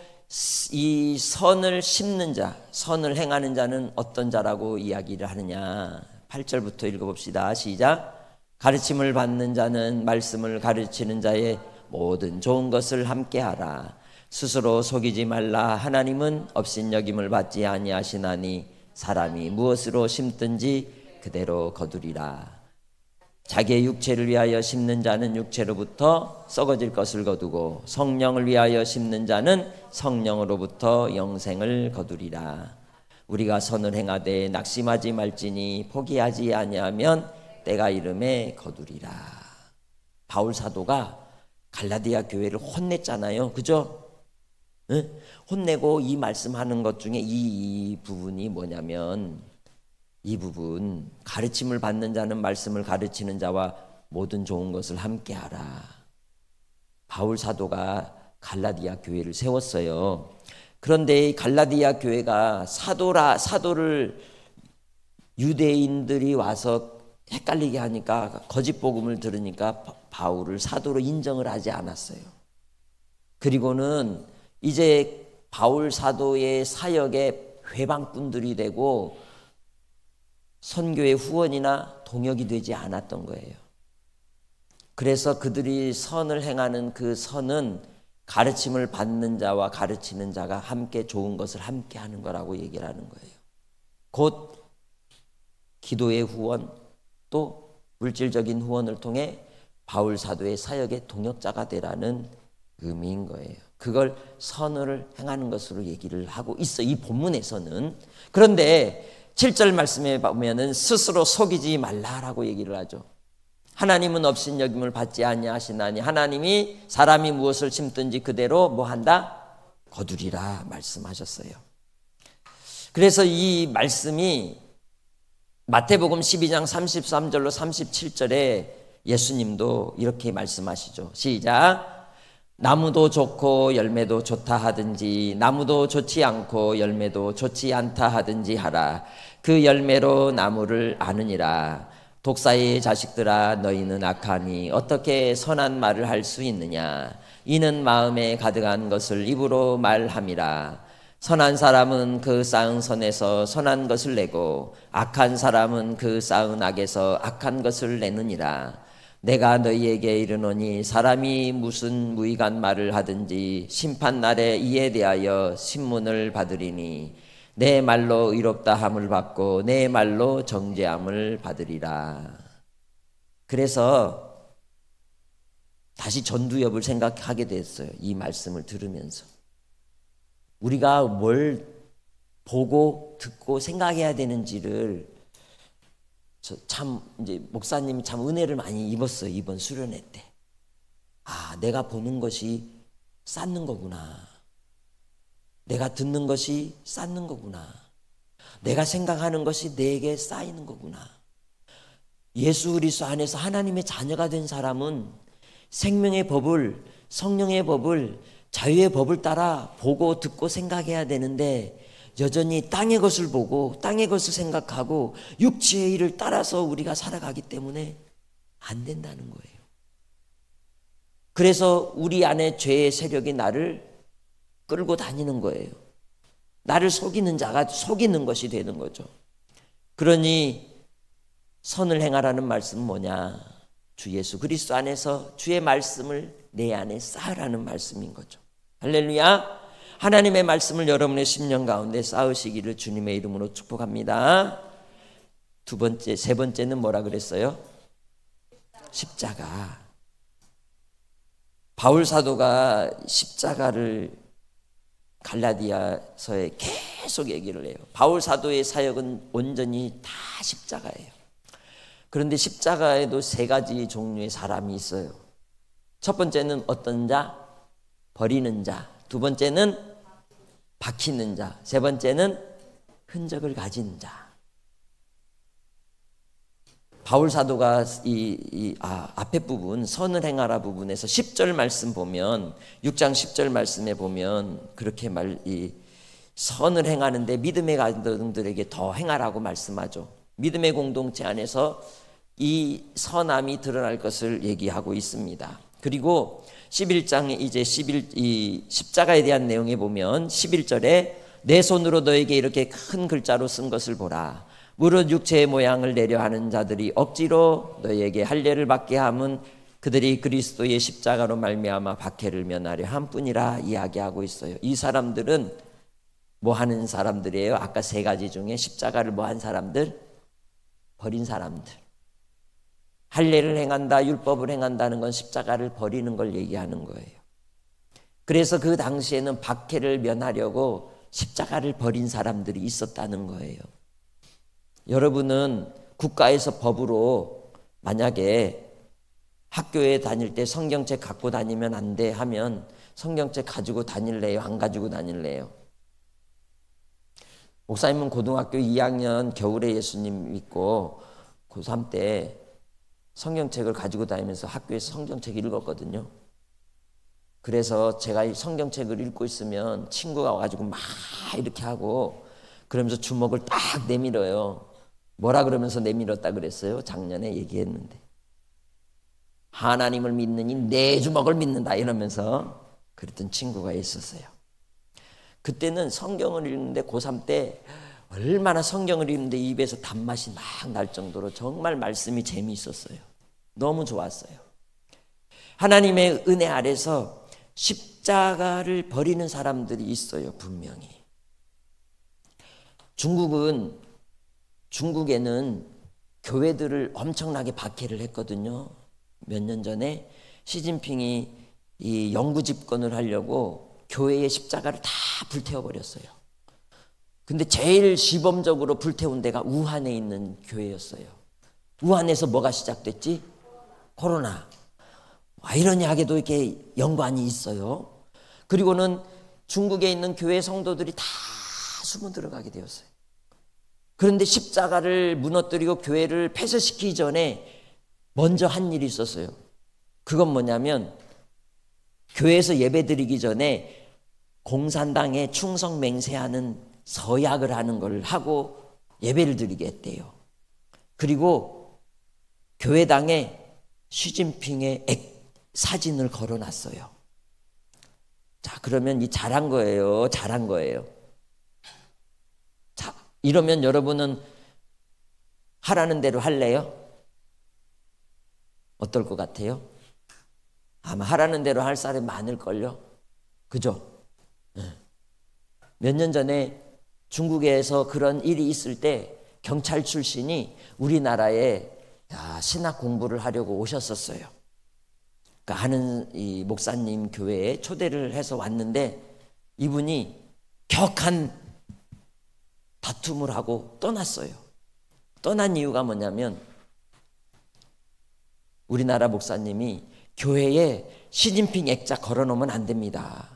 이 선을 심는 자, 선을 행하는 자는 어떤 자라고 이야기를 하느냐. 8절부터 읽어봅시다. 시작. 가르침을 받는 자는 말씀을 가르치는 자의 모든 좋은 것을 함께하라. 스스로 속이지 말라. 하나님은 업신여김을 받지 아니하시나니 사람이 무엇으로 심든지 그대로 거두리라. 자기의 육체를 위하여 심는 자는 육체로부터 썩어질 것을 거두고 성령을 위하여 심는 자는 성령으로부터 영생을 거두리라. 우리가 선을 행하되 낙심하지 말지니 포기하지 아니하면 때가 이름에 거두리라. 바울 사도가 갈라디아 교회를 혼냈잖아요. 그죠? 응? 혼내고 이 말씀하는 것 중에 이 부분이 뭐냐면, 이 부분, 가르침을 받는 자는 말씀을 가르치는 자와 모든 좋은 것을 함께하라. 바울 사도가 갈라디아 교회를 세웠어요. 그런데 이 갈라디아 교회가 사도를 유대인들이 와서 헷갈리게 하니까, 거짓 복음을 들으니까 바울을 사도로 인정을 하지 않았어요. 그리고는 이제 바울 사도의 사역에 회방꾼들이 되고 선교의 후원이나 동역이 되지 않았던 거예요. 그래서 그들이 선을 행하는 그 선은 가르침을 받는 자와 가르치는 자가 함께 좋은 것을 함께 하는 거라고 얘기를 하는 거예요. 곧 기도의 후원, 또 물질적인 후원을 통해 바울 사도의 사역의 동역자가 되라는 의미인 거예요. 그걸 선을 행하는 것으로 얘기를 하고 있어, 이 본문에서는. 그런데 7절 말씀에 보면은 스스로 속이지 말라라고 얘기를 하죠. 하나님은 업신여김을 받지 아니하시나니 하나님이 사람이 무엇을 심든지 그대로 뭐 한다? 거두리라 말씀하셨어요. 그래서 이 말씀이 마태복음 12장 33절로 37절에 예수님도 이렇게 말씀하시죠. 시작. 나무도 좋고 열매도 좋다 하든지 나무도 좋지 않고 열매도 좋지 않다 하든지 하라. 그 열매로 나무를 아느니라. 독사의 자식들아 너희는 악하니 어떻게 선한 말을 할 수 있느냐. 이는 마음에 가득한 것을 입으로 말함이라. 선한 사람은 그 쌓은 선에서 선한 것을 내고 악한 사람은 그 쌓은 악에서 악한 것을 내느니라. 내가 너희에게 이르노니 사람이 무슨 무익한 말을 하든지 심판날에 이에 대하여 신문을 받으리니 내 말로 의롭다 함을 받고 내 말로 정죄함을 받으리라. 그래서 다시 전두엽을 생각하게 됐어요. 이 말씀을 들으면서 우리가 뭘 보고 듣고 생각해야 되는지를 참 이제 목사님이 참 은혜를 많이 입었어요. 이번 수련회 때. 아, 내가 보는 것이 쌓는 거구나. 내가 듣는 것이 쌓는 거구나. 내가 생각하는 것이 내게 쌓이는 거구나. 예수 그리스도 안에서 하나님의 자녀가 된 사람은 생명의 법을, 성령의 법을, 자유의 법을 따라 보고 듣고 생각해야 되는데 여전히 땅의 것을 보고 땅의 것을 생각하고 육체의 일을 따라서 우리가 살아가기 때문에 안 된다는 거예요. 그래서 우리 안에 죄의 세력이 나를 끌고 다니는 거예요. 나를 속이는 자가 속이는 것이 되는 거죠. 그러니 선을 행하라는 말씀은 뭐냐? 주 예수 그리스도 안에서 주의 말씀을 내 안에 쌓으라는 말씀인 거죠. 할렐루야. 하나님의 말씀을 여러분의 심령 가운데 쌓으시기를 주님의 이름으로 축복합니다. 세 번째는 뭐라 그랬어요? 십자가. 바울 사도가 십자가를 갈라디아서에 계속 얘기를 해요. 바울 사도의 사역은 온전히 다 십자가예요. 그런데 십자가에도 세 가지 종류의 사람이 있어요. 첫 번째는 어떤 자? 버리는 자. 두 번째는 박히는 자. 세 번째는 흔적을 가진 자. 바울 사도가 앞에 부분 선을 행하라 부분에서 10절 말씀 보면 6장 10절 말씀에 보면 그렇게 선을 행하는데 믿음의 가정들에게 더 행하라고 말씀하죠. 믿음의 공동체 안에서 이 선함이 드러날 것을 얘기하고 있습니다. 그리고 11장에 이제 이 십자가에 대한 내용에 보면 11절에 내 손으로 너에게 이렇게 큰 글자로 쓴 것을 보라. 무릇 육체의 모양을 내려 하는 자들이 억지로 너희에게 할례를 받게 함은 그들이 그리스도의 십자가로 말미암아 박해를 면하려 함뿐이라 이야기하고 있어요. 이 사람들은 뭐 하는 사람들이에요? 아까 세 가지 중에 십자가를 뭐 한 사람들? 버린 사람들. 할례를 행한다, 율법을 행한다는 건 십자가를 버리는 걸 얘기하는 거예요. 그래서 그 당시에는 박해를 면하려고 십자가를 버린 사람들이 있었다는 거예요. 여러분은 국가에서 법으로 만약에 학교에 다닐 때 성경책 갖고 다니면 안 돼 하면 성경책 가지고 다닐래요? 안 가지고 다닐래요? 목사님은 고등학교 2학년 겨울에 예수님 믿고 고3 때 성경책을 가지고 다니면서 학교에서 성경책 읽었거든요. 그래서 제가 이 성경책을 읽고 있으면 친구가 와가지고 막 이렇게 하고 그러면서 주먹을 딱 내밀어요. 뭐라 그러면서 내밀었다 그랬어요? 작년에 얘기했는데 하나님을 믿느니 내 주먹을 믿는다 이러면서 그랬던 친구가 있었어요. 그때는 성경을 읽는데 고3 때 얼마나 성경을 읽는데 입에서 단맛이 막 날 정도로 정말 말씀이 재미있었어요. 너무 좋았어요. 하나님의 은혜 아래서 십자가를 버리는 사람들이 있어요. 분명히. 중국에는 교회들을 엄청나게 박해를 했거든요. 몇 년 전에 시진핑이 이 영구 집권을 하려고 교회의 십자가를 다 불태워버렸어요. 근데 제일 시범적으로 불태운 데가 우한에 있는 교회였어요. 우한에서 뭐가 시작됐지? 코로나. 아이러니하게도 이렇게 연관이 있어요. 그리고는 중국에 있는 교회 성도들이 다 숨어 들어가게 되었어요. 그런데 십자가를 무너뜨리고 교회를 폐쇄시키기 전에 먼저 한 일이 있었어요. 그건 뭐냐면 교회에서 예배드리기 전에 공산당에 충성 맹세하는 서약을 하는 걸 하고 예배를 드리게 했대요. 그리고 교회당에 시진핑의 사진을 걸어놨어요. 자, 그러면 이 잘한 거예요. 잘한 거예요. 자, 이러면 여러분은 하라는 대로 할래요? 어떨 것 같아요? 아마 하라는 대로 할 사람이 많을걸요. 그죠? 몇 년 전에 중국에서 그런 일이 있을 때 경찰 출신이 우리나라에 신학 공부를 하려고 오셨었어요. 그러니까 하는 이 목사님 교회에 초대를 해서 왔는데 이분이 격한 다툼을 하고 떠났어요. 떠난 이유가 뭐냐면 우리나라 목사님이 교회에 시진핑 액자 걸어놓으면 안 됩니다.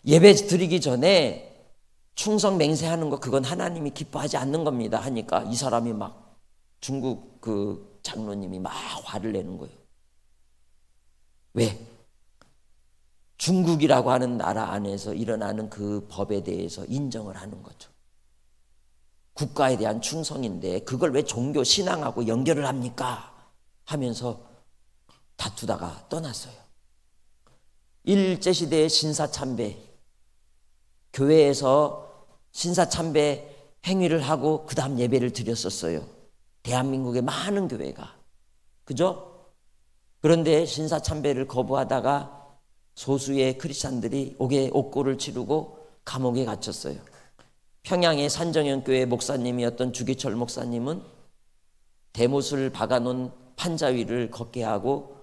예배 드리기 전에 충성 맹세하는 거 그건 하나님이 기뻐하지 않는 겁니다 하니까 이 사람이 막 중국 그 장로님이 막 화를 내는 거예요. 왜? 중국이라고 하는 나라 안에서 일어나는 그 법에 대해서 인정을 하는 거죠. 국가에 대한 충성인데 그걸 왜 종교 신앙하고 연결을 합니까? 하면서 다투다가 떠났어요. 일제시대의 신사참배, 교회에서 신사참배 행위를 하고 그 다음 예배를 드렸었어요. 대한민국의 많은 교회가. 그죠? 그런데 신사참배를 거부하다가 소수의 크리스찬들이 옥고를 치르고 감옥에 갇혔어요. 평양의 산정연교회 목사님이었던 주기철 목사님은 대못을 박아놓은 판자 위를 걷게 하고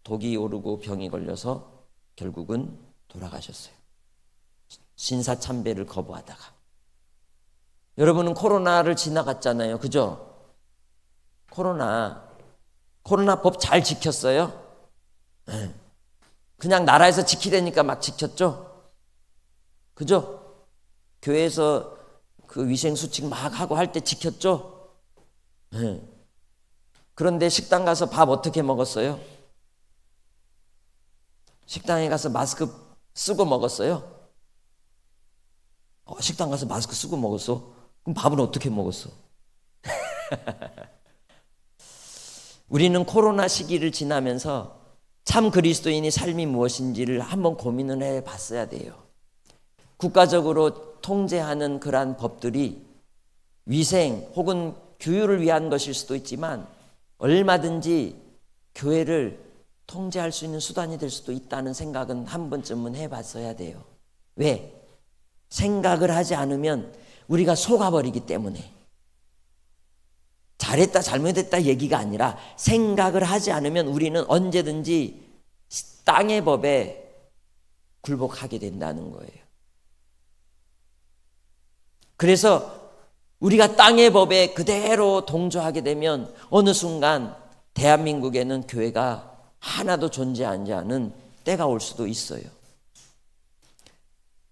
독이 오르고 병이 걸려서 결국은 돌아가셨어요. 신사참배를 거부하다가. 여러분은 코로나를 지나갔잖아요. 그죠? 코로나 법 잘 지켰어요? 그냥 나라에서 지키려니까 막 지켰죠? 그죠? 교회에서 그 위생수칙 막 하고 할 때 지켰죠? 그런데 식당 가서 밥 어떻게 먹었어요? 식당에 가서 마스크 쓰고 먹었어요? 식당 가서 마스크 쓰고 먹었어? 그럼 밥은 어떻게 먹었어? 우리는 코로나 시기를 지나면서 참 그리스도인의 삶이 무엇인지를 한번 고민을 해봤어야 돼요. 국가적으로 통제하는 그러한 법들이 위생 혹은 규율을 위한 것일 수도 있지만 얼마든지 교회를 통제할 수 있는 수단이 될 수도 있다는 생각은 한 번쯤은 해봤어야 돼요. 왜? 생각을 하지 않으면 우리가 속아버리기 때문에. 잘했다 잘못했다 얘기가 아니라 생각을 하지 않으면 우리는 언제든지 땅의 법에 굴복하게 된다는 거예요. 그래서 우리가 땅의 법에 그대로 동조하게 되면 어느 순간 대한민국에는 교회가 하나도 존재하지 않은 때가 올 수도 있어요.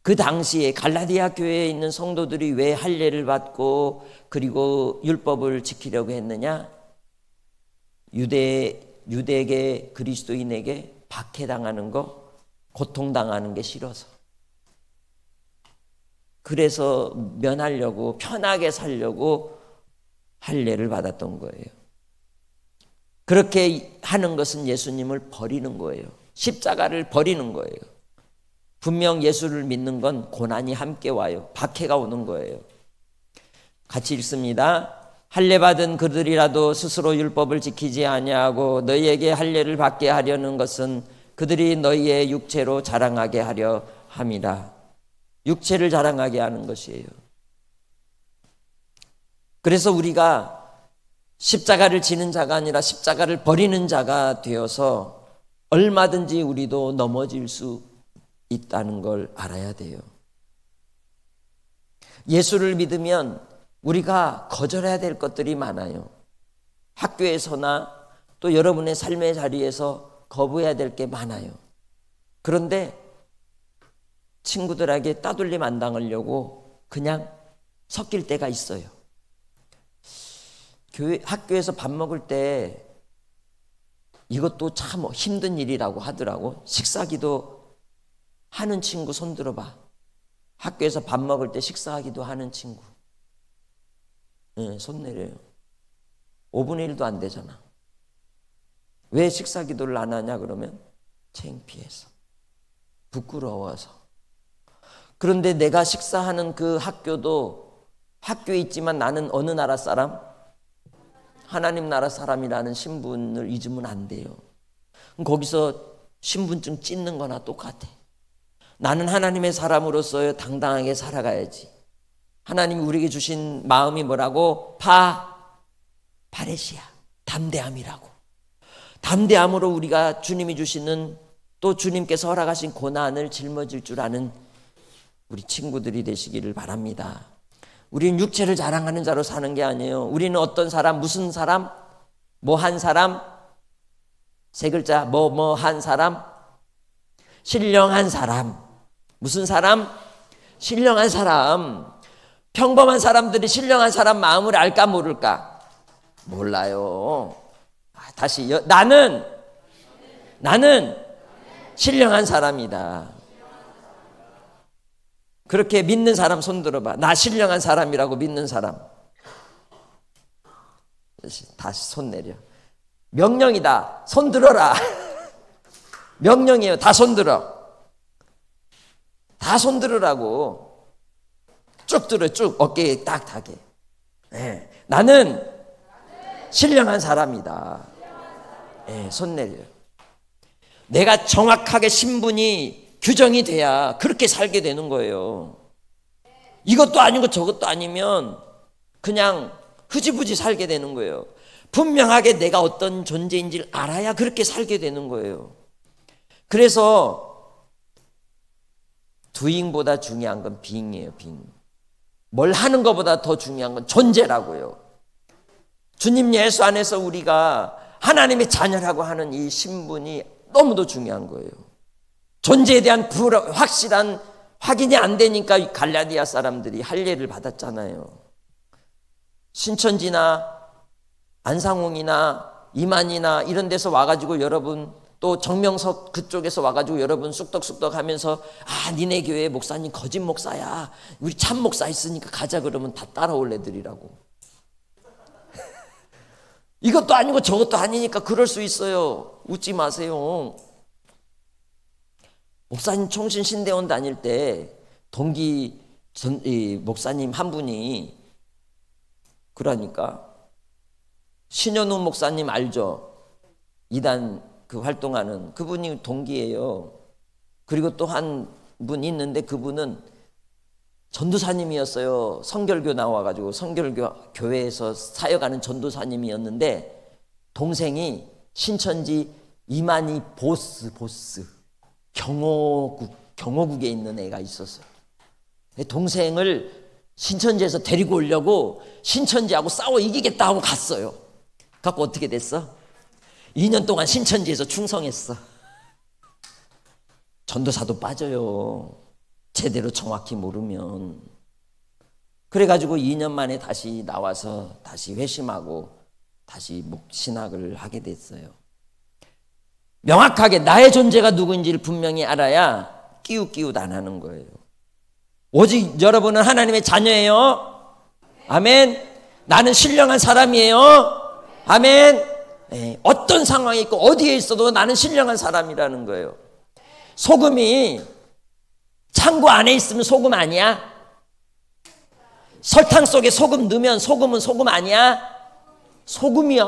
그 당시에 갈라디아 교회에 있는 성도들이 왜 할례를 받고 그리고 율법을 지키려고 했느냐? 유대계 그리스도인에게 박해당하는 거, 고통당하는 게 싫어서. 그래서 면하려고 편하게 살려고 할례를 받았던 거예요. 그렇게 하는 것은 예수님을 버리는 거예요. 십자가를 버리는 거예요. 분명 예수를 믿는 건 고난이 함께 와요. 박해가 오는 거예요. 같이 읽습니다. 할례 받은 그들이라도 스스로 율법을 지키지 아니하고 너희에게 할례를 받게 하려는 것은 그들이 너희의 육체로 자랑하게 하려 함이라. 육체를 자랑하게 하는 것이에요. 그래서 우리가 십자가를 지는 자가 아니라 십자가를 버리는 자가 되어서 얼마든지 우리도 넘어질 수 있다는 걸 알아야 돼요. 예수를 믿으면 우리가 거절해야 될 것들이 많아요. 학교에서나 또 여러분의 삶의 자리에서 거부해야 될 게 많아요. 그런데 친구들에게 따돌림 안 당하려고 그냥 섞일 때가 있어요. 학교에서 밥 먹을 때 이것도 참 힘든 일이라고 하더라고. 식사기도 하는 친구 손 들어봐. 학교에서 밥 먹을 때 식사하기도 하는 친구. 네, 손 내려요. 5분의 1도 안 되잖아. 왜 식사기도를 안 하냐 그러면 창피해서, 부끄러워서. 그런데 내가 식사하는 그 학교도 학교에 있지만 나는 어느 나라 사람? 하나님 나라 사람이라는 신분을 잊으면 안 돼요. 거기서 신분증 찢는 거나 똑같아. 나는 하나님의 사람으로서 당당하게 살아가야지. 하나님이 우리에게 주신 마음이 뭐라고? 파레시아, 담대함이라고. 담대함으로 우리가 주님이 주시는, 또 주님께서 허락하신 고난을 짊어질 줄 아는 우리 친구들이 되시기를 바랍니다. 우리는 육체를 자랑하는 자로 사는 게 아니에요. 우리는 어떤 사람, 무슨 사람, 뭐 한 사람, 세 글자, 뭐 한 사람, 신령한 사람. 무슨 사람? 신령한 사람. 평범한 사람들이 신령한 사람 마음을 알까 모를까? 몰라요. 다시, 나는 신령한 사람이다. 그렇게 믿는 사람 손 들어봐. 나 신령한 사람이라고 믿는 사람. 다시 손 내려. 명령이다. 손 들어라. 명령이에요. 다 손 들어. 다 손 들으라고. 쭉 들어. 쭉 어깨에 딱 닿게. 네. 나는 신령한 사람이다. 네, 손 내려. 내가 정확하게 신분이 규정이 돼야 그렇게 살게 되는 거예요. 이것도 아니고 저것도 아니면 그냥 흐지부지 살게 되는 거예요. 분명하게 내가 어떤 존재인지를 알아야 그렇게 살게 되는 거예요. 그래서 doing보다 중요한 건 being이에요. being. 뭘 하는 것보다 더 중요한 건 존재라고요. 주님 예수 안에서 우리가 하나님의 자녀라고 하는 이 신분이 너무도 중요한 거예요. 존재에 대한 확실한 확인이 안 되니까 갈라디아 사람들이 할례를 받았잖아요. 신천지나 안상홍이나 이만이나 이런 데서 와가지고 여러분, 또 정명석 그쪽에서 와가지고 여러분 쑥덕쑥덕 하면서 니네 교회 목사님 거짓 목사야, 우리 참 목사 있으니까 가자 그러면 다 따라올 애들이라고. 이것도 아니고 저것도 아니니까 그럴 수 있어요. 웃지 마세요. 목사님 총신 신대원 다닐 때 동기 목사님 한 분이, 그러니까 신현우 목사님 알죠? 이단 그 활동하는 그분이 동기예요. 그리고 또 한 분 있는데 그분은 전도사님이었어요. 성결교 나와가지고 성결교 교회에서 사역하는 전도사님이었는데 동생이 신천지 이만희 보스 경호국에 있는 애가 있었어요. 동생을 신천지에서 데리고 오려고 신천지하고 싸워 이기겠다 하고 갔어요. 갖고 어떻게 됐어? 2년 동안 신천지에서 충성했어. 전도사도 빠져요. 제대로 정확히 모르면. 그래가지고 2년 만에 다시 나와서 다시 회심하고 다시 신학을 하게 됐어요. 명확하게 나의 존재가 누구인지를 분명히 알아야 끼웃끼웃 안 하는 거예요. 오직 여러분은 하나님의 자녀예요. 아멘. 나는 신령한 사람이에요. 아멘. 네. 어떤 상황에 있고 어디에 있어도 나는 신령한 사람이라는 거예요. 소금이 창고 안에 있으면 소금 아니야? 설탕 속에 소금 넣으면 소금은 소금 아니야? 소금이야.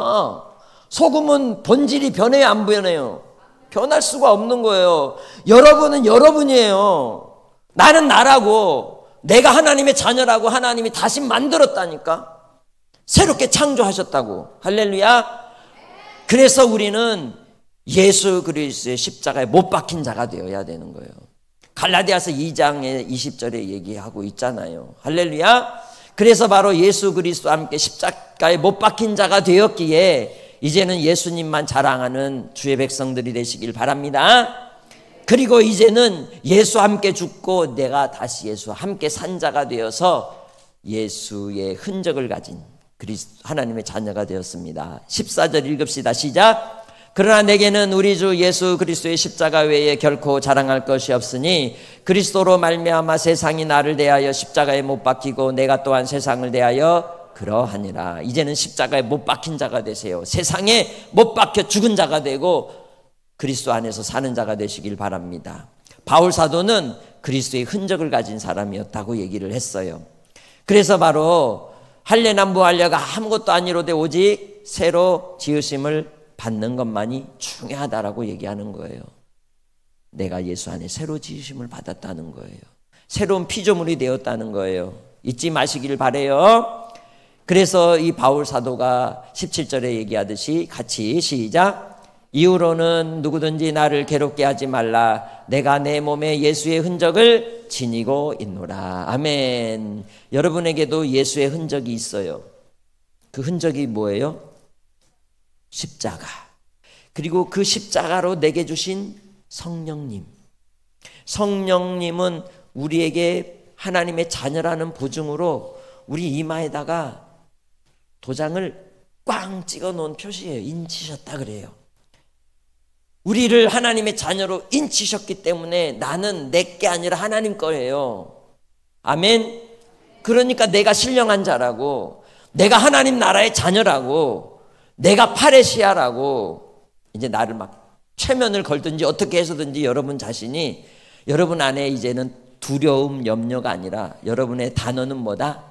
소금은 본질이 변해요, 안 변해요? 변할 수가 없는 거예요. 여러분은 여러분이에요. 나는 나라고, 내가 하나님의 자녀라고 하나님이 다시 만들었다니까. 새롭게 창조하셨다고. 할렐루야. 그래서 우리는 예수 그리스도의 십자가에 못 박힌 자가 되어야 되는 거예요. 갈라디아서 2장의 20절에 얘기하고 있잖아요. 할렐루야. 그래서 바로 예수 그리스도와 함께 십자가에 못 박힌 자가 되었기에 이제는 예수님만 자랑하는 주의 백성들이 되시길 바랍니다. 그리고 이제는 예수와 함께 죽고 내가 다시 예수와 함께 산 자가 되어서 예수의 흔적을 가진 하나님의 자녀가 되었습니다. 14절 읽읍시다. 시작. 그러나 내게는 우리 주 예수 그리스도의 십자가 외에 결코 자랑할 것이 없으니 그리스도로 말미암아 세상이 나를 대하여 십자가에 못 박히고 내가 또한 세상을 대하여 그러하니라. 이제는 십자가에 못 박힌 자가 되세요. 세상에 못 박혀 죽은 자가 되고 그리스도 안에서 사는 자가 되시길 바랍니다. 바울 사도는 그리스도의 흔적을 가진 사람이었다고 얘기를 했어요. 그래서 바로 할례나 무할례가 아무것도 아니로되 오직 새로 지으심을 받는 것만이 중요하다라고 얘기하는 거예요. 내가 예수 안에 새로 지으심을 받았다는 거예요. 새로운 피조물이 되었다는 거예요. 잊지 마시길 바라요. 그래서 이 바울 사도가 17절에 얘기하듯이 같이 시작. 이후로는 누구든지 나를 괴롭게 하지 말라. 내가 내 몸에 예수의 흔적을 지니고 있노라. 아멘. 여러분에게도 예수의 흔적이 있어요. 그 흔적이 뭐예요? 십자가. 그리고 그 십자가로 내게 주신 성령님. 성령님은 우리에게 하나님의 자녀라는 보증으로 우리 이마에다가 도장을 꽝 찍어 놓은 표시예요. 인치셨다 그래요. 우리를 하나님의 자녀로 인치셨기 때문에 나는 내게 아니라 하나님 거예요. 아멘. 그러니까 내가 신령한 자라고, 내가 하나님 나라의 자녀라고, 내가 파레시아라고, 이제 나를 막 최면을 걸든지 어떻게 해서든지 여러분 자신이, 여러분 안에 이제는 두려움, 염려가 아니라 여러분의 단어는 뭐다?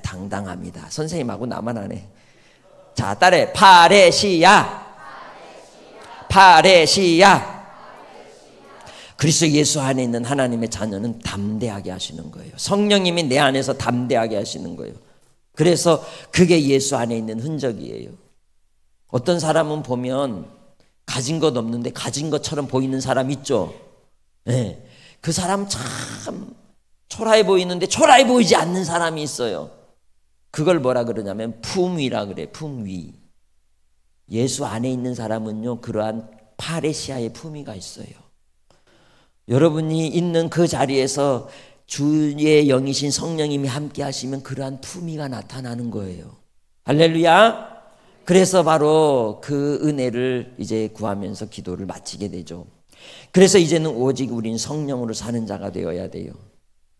당당합니다. 선생님하고 나만 하네. 자, 따라해. 파레시아. 파레시아. 그리스도 예수 안에 있는 하나님의 자녀는 담대하게 하시는 거예요. 성령님이 내 안에서 담대하게 하시는 거예요. 그래서 그게 예수 안에 있는 흔적이에요. 어떤 사람은 보면 가진 것 없는데 가진 것처럼 보이는 사람 있죠. 네. 그 사람 참 초라해 보이는데 초라해 보이지 않는 사람이 있어요. 그걸 뭐라 그러냐면 품위라 그래. 품위. 예수 안에 있는 사람은요, 그러한 파레시아의 품위가 있어요. 여러분이 있는 그 자리에서 주의 영이신 성령님이 함께 하시면 그러한 품위가 나타나는 거예요. 할렐루야. 그래서 바로 그 은혜를 이제 구하면서 기도를 마치게 되죠. 그래서 이제는 오직 우린 성령으로 사는 자가 되어야 돼요.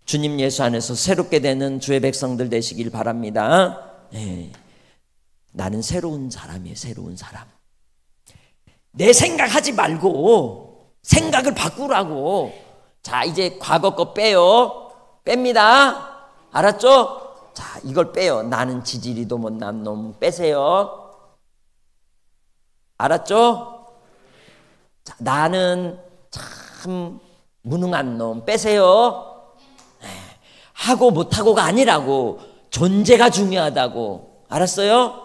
주님 예수 안에서 새롭게 되는 주의 백성들 되시길 바랍니다. 네. 나는 새로운 사람이에요. 새로운 사람. 내 생각하지 말고 생각을 바꾸라고. 자, 이제 과거 거 빼요. 뺍니다. 알았죠? 자, 이걸 빼요. 나는 지지리도 못난 놈 빼세요. 알았죠? 자, 나는 참 무능한 놈 빼세요. 하고 못하고가 아니라고. 존재가 중요하다고. 알았어요?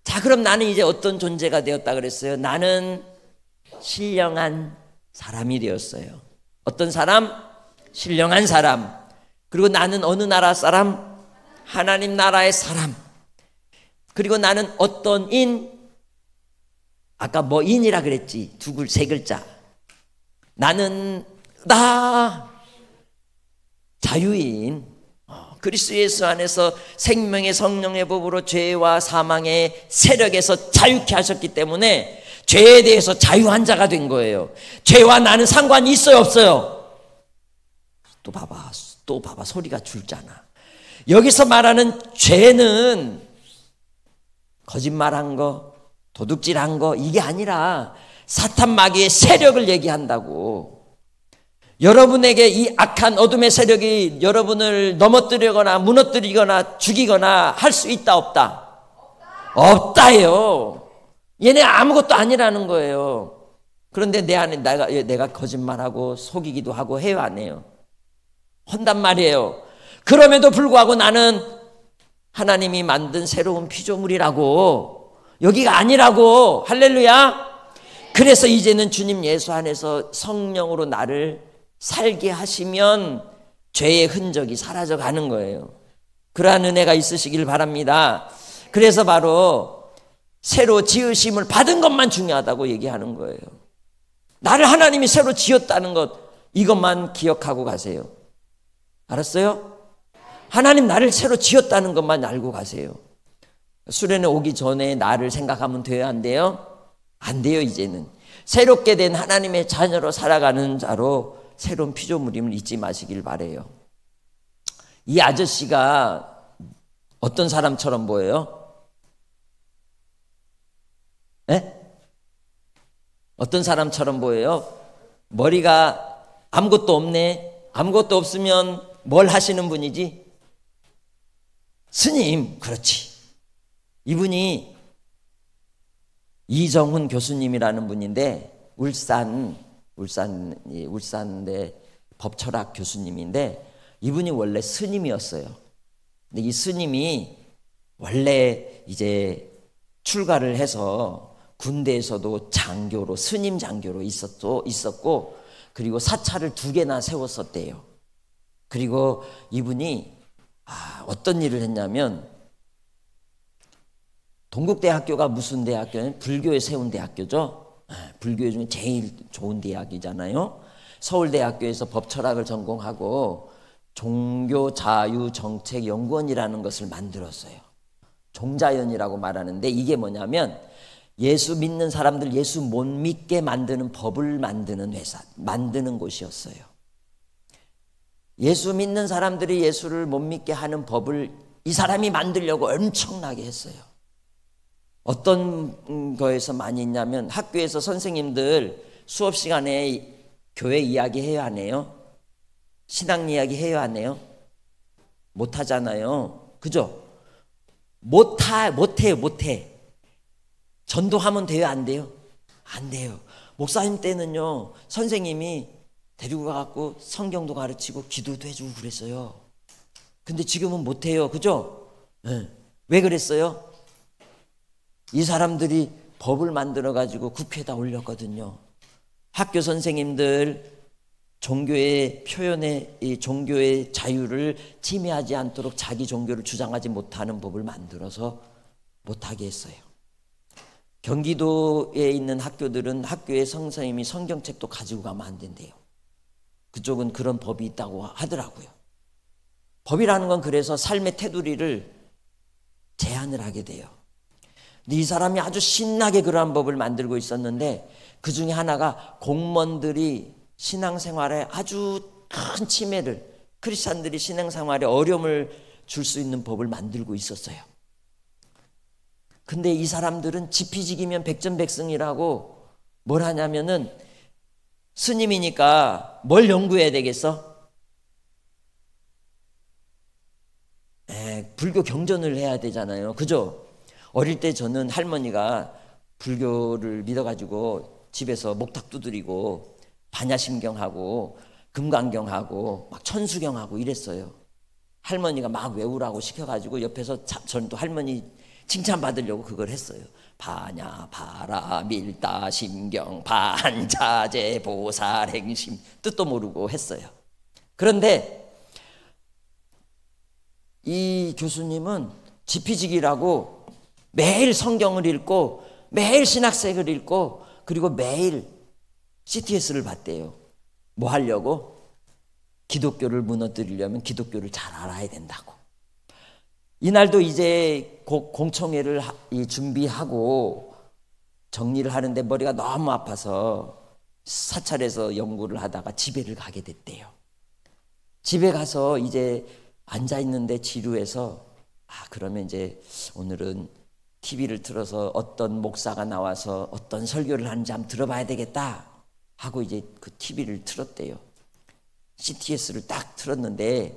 자, 그럼 나는 이제 어떤 존재가 되었다 그랬어요? 나는 신령한 사람이 되었어요. 어떤 사람? 신령한 사람. 그리고 나는 어느 나라 사람? 하나님 나라의 사람. 그리고 나는 어떤 인? 아까 뭐 인이라 그랬지? 세 글자. 나는 자유인. 그리스도 예수 안에서 생명의 성령의 법으로 죄와 사망의 세력에서 자유케 하셨기 때문에 죄에 대해서 자유한 자가 된 거예요. 죄와 나는 상관이 있어요, 없어요? 또 봐봐 소리가 줄잖아. 여기서 말하는 죄는 거짓말한 거, 도둑질한 거, 이게 아니라 사탄 마귀의 세력을 얘기한다고. 여러분에게 이 악한 어둠의 세력이 여러분을 넘어뜨리거나 무너뜨리거나 죽이거나 할 수 있다 없다? 없다요. 얘네 아무것도 아니라는 거예요. 그런데 내 안에 내가 거짓말하고 속이기도 하고 해요, 안 해요? 한단 말이에요. 그럼에도 불구하고 나는 하나님이 만든 새로운 피조물이라고. 여기가 아니라고. 할렐루야. 그래서 이제는 주님 예수 안에서 성령으로 나를 살게 하시면 죄의 흔적이 사라져 가는 거예요. 그러한 은혜가 있으시길 바랍니다. 그래서 바로 새로 지으심을 받은 것만 중요하다고 얘기하는 거예요. 나를 하나님이 새로 지었다는 것, 이것만 기억하고 가세요. 알았어요? 하나님 나를 새로 지었다는 것만 알고 가세요. 수련회 오기 전에 나를 생각하면 돼요, 안 돼요? 안 돼요. 이제는 새롭게 된 하나님의 자녀로 살아가는 자로 새로운 피조물임을 잊지 마시길 바래요. 이 아저씨가 어떤 사람처럼 보여요? 네? 어떤 사람처럼 보여요? 머리가 아무것도 없네. 아무것도 없으면 뭘 하시는 분이지? 스님, 그렇지. 이분이 이정훈 교수님이라는 분인데 울산대 법철학 교수님인데 이분이 원래 스님이었어요. 근데 이 스님이 원래 이제 출가를 해서 군대에서도 장교로 스님 장교로 있었고 그리고 사찰을 2개나 세웠었대요. 그리고 이분이 어떤 일을 했냐면 동국대학교가 무슨 대학교냐면 불교에 세운 대학교죠. 불교 중에 제일 좋은 대학이잖아요. 서울대학교에서 법철학을 전공하고 종교자유정책연구원이라는 것을 만들었어요. 종자연이라고 말하는데 이게 뭐냐면 예수 믿는 사람들 예수 못 믿게 만드는 법을 만드는 회사, 만드는 곳이었어요. 예수 믿는 사람들이 예수를 못 믿게 하는 법을 이 사람이 만들려고 엄청나게 했어요. 어떤 거에서 많이 있냐면 학교에서 선생님들 수업 시간에 교회 이야기 해야 하네요. 신앙 이야기 해야 하네요. 못 하잖아요. 그죠? 못해. 전도하면 돼요, 안 돼요? 안 돼요. 목사님 때는요, 선생님이 데리고 가갖고 성경도 가르치고 기도도 해주고 그랬어요. 근데 지금은 못해요. 그죠? 네. 왜 그랬어요? 이 사람들이 법을 만들어가지고 국회에다 올렸거든요. 학교 선생님들 종교의 표현의 이 종교의 자유를 침해하지 않도록 자기 종교를 주장하지 못하는 법을 만들어서 못하게 했어요. 경기도에 있는 학교들은 학교의 선생님이 성경책도 가지고 가면 안 된대요. 그쪽은 그런 법이 있다고 하더라고요. 법이라는 건 그래서 삶의 테두리를 제한을 하게 돼요. 근데 이 사람이 아주 신나게 그러한 법을 만들고 있었는데 그 중에 하나가 공무원들이 신앙생활에 아주 큰 침해를, 크리스찬들이 신앙생활에 어려움을 줄 수 있는 법을 만들고 있었어요. 근데 이 사람들은 지피지기면 백전백승이라고 뭘 하냐면은 스님이니까 뭘 연구해야 되겠어? 불교 경전을 해야 되잖아요. 그죠? 어릴 때 저는 할머니가 불교를 믿어가지고 집에서 목탁 두드리고 반야심경하고 금강경하고 막 천수경하고 이랬어요. 할머니가 막 외우라고 시켜가지고 옆에서 저는 또 할머니 칭찬받으려고 그걸 했어요. 반야, 바라, 밀다, 심경, 반자재, 보살, 행심 뜻도 모르고 했어요. 그런데 이 교수님은 지피지기라고 매일 성경을 읽고 매일 신학책을 읽고 그리고 매일 CTS를 봤대요. 뭐 하려고? 기독교를 무너뜨리려면 기독교를 잘 알아야 된다고. 이날도 이제 공청회를 준비하고 정리를 하는데 머리가 너무 아파서 사찰에서 연구를 하다가 집에를 가게 됐대요. 집에 가서 이제 앉아 있는데 지루해서 그러면 이제 오늘은 TV를 틀어서 어떤 목사가 나와서 어떤 설교를 하는지 한번 들어봐야 되겠다 하고 이제 그 TV를 틀었대요. CTS를 딱 틀었는데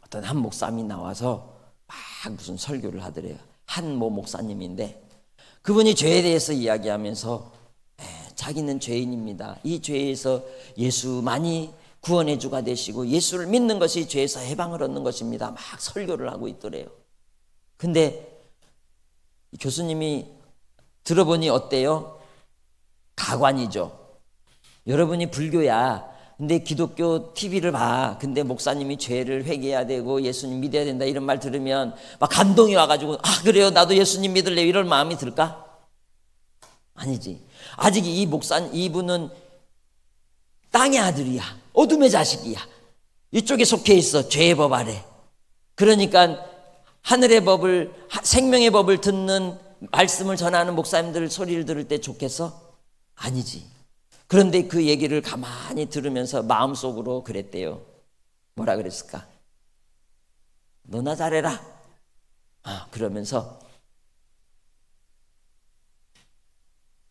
어떤 한 목사님이 나와서 막 무슨 설교를 하더래요. 한모 목사님인데 그분이 죄에 대해서 이야기하면서 자기는 죄인입니다. 이 죄에서 예수만이 구원의 주가 되시고 예수를 믿는 것이 죄에서 해방을 얻는 것입니다. 막 설교를 하고 있더래요. 근데 교수님이 들어보니 어때요? 가관이죠. 여러분이 불교야. 근데 기독교 TV를 봐. 근데 목사님이 죄를 회개해야 되고 예수님 믿어야 된다 이런 말 들으면 막 감동이 와가지고 그래요 나도 예수님 믿을래요 이런 마음이 들까? 아니지. 아직 이분은 땅의 아들이야. 어둠의 자식이야. 이쪽에 속해 있어. 죄의 법 아래. 그러니까 하늘의 법을 생명의 법을 듣는 말씀을 전하는 목사님들 소리를 들을 때 좋겠어? 아니지. 그런데 그 얘기를 가만히 들으면서 마음속으로 그랬대요. 뭐라 그랬을까? 너나 잘해라. 그러면서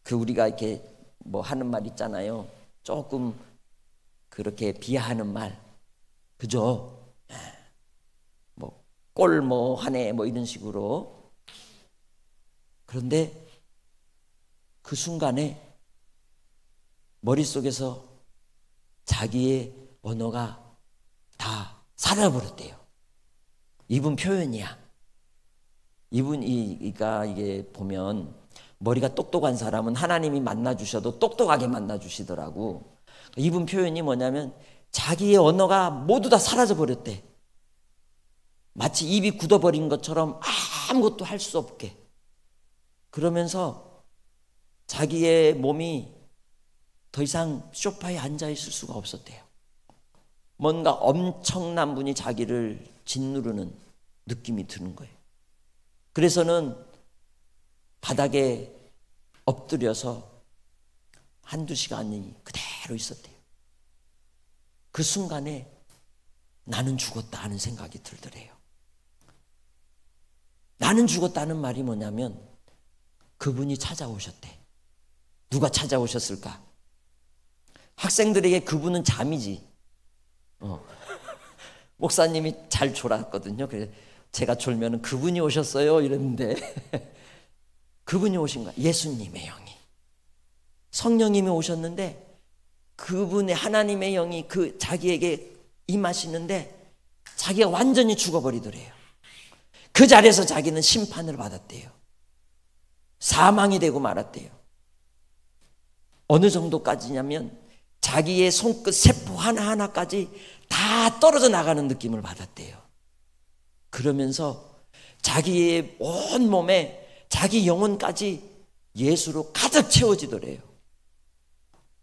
그 우리가 이렇게 뭐 하는 말 있잖아요. 조금 그렇게 비하하는 말. 그죠? 뭐 꼴 뭐 하네 뭐 이런 식으로. 그런데 그 순간에 머릿속에서 자기의 언어가 다 사라져버렸대요. 이분 표현이야. 이분이가 이게 보면 머리가 똑똑한 사람은 하나님이 만나주셔도 똑똑하게 만나주시더라고. 이분 표현이 뭐냐면 자기의 언어가 모두 다 사라져버렸대. 마치 입이 굳어버린 것처럼 아무것도 할 수 없게. 그러면서 자기의 몸이 더 이상 소파에 앉아있을 수가 없었대요. 뭔가 엄청난 분이 자기를 짓누르는 느낌이 드는 거예요. 그래서는 바닥에 엎드려서 한두 시간이 그대로 있었대요. 그 순간에 나는 죽었다 하는 생각이 들더래요. 나는 죽었다는 말이 뭐냐면 그분이 찾아오셨대. 누가 찾아오셨을까? 학생들에게 그분은 잠이지. 목사님이 잘 졸았거든요. 그래서 제가 졸면 그분이 오셨어요 이랬는데 그분이 오신 거야. 예수님의 영이, 성령님이 오셨는데 그분의 하나님의 영이 그 자기에게 임하시는데 자기가 완전히 죽어버리더래요. 그 자리에서 자기는 심판을 받았대요. 사망이 되고 말았대요. 어느 정도까지냐면 자기의 손끝 세포 하나하나까지 다 떨어져 나가는 느낌을 받았대요. 그러면서 자기의 온 몸에 자기 영혼까지 예수로 가득 채워지더래요.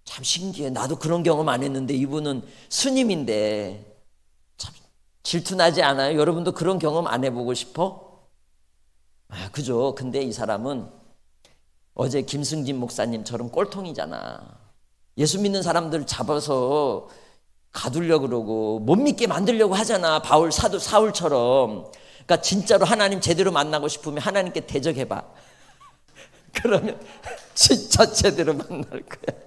참 신기해. 나도 그런 경험 안 했는데 이분은 스님인데 참 질투나지 않아요? 여러분도 그런 경험 안 해보고 싶어? 그죠? 근데 이 사람은 어제 김승진 목사님처럼 꼴통이잖아. 예수 믿는 사람들 잡아서 가두려고 그러고 못 믿게 만들려고 하잖아. 사도 사울처럼. 그러니까 진짜로 하나님 제대로 만나고 싶으면 하나님께 대적해봐. 그러면 진짜 제대로 만날 거야.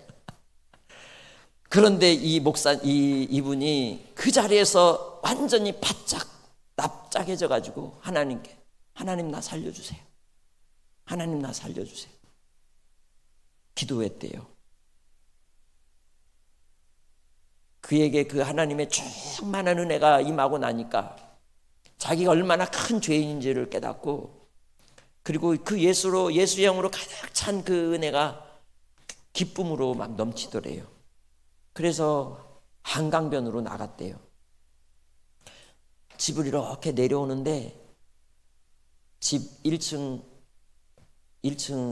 그런데 이분이 그 자리에서 완전히 바짝 납작해져 가지고 하나님께, 하나님 나 살려주세요. 하나님 나 살려주세요. 기도했대요. 그에게 그 하나님의 충만한 은혜가 임하고 나니까 자기가 얼마나 큰 죄인인지를 깨닫고, 그리고 그 예수의 영으로 가득 찬 그 은혜가 기쁨으로 막 넘치더래요. 그래서 한강변으로 나갔대요. 집을 이렇게 내려오는데 집 1층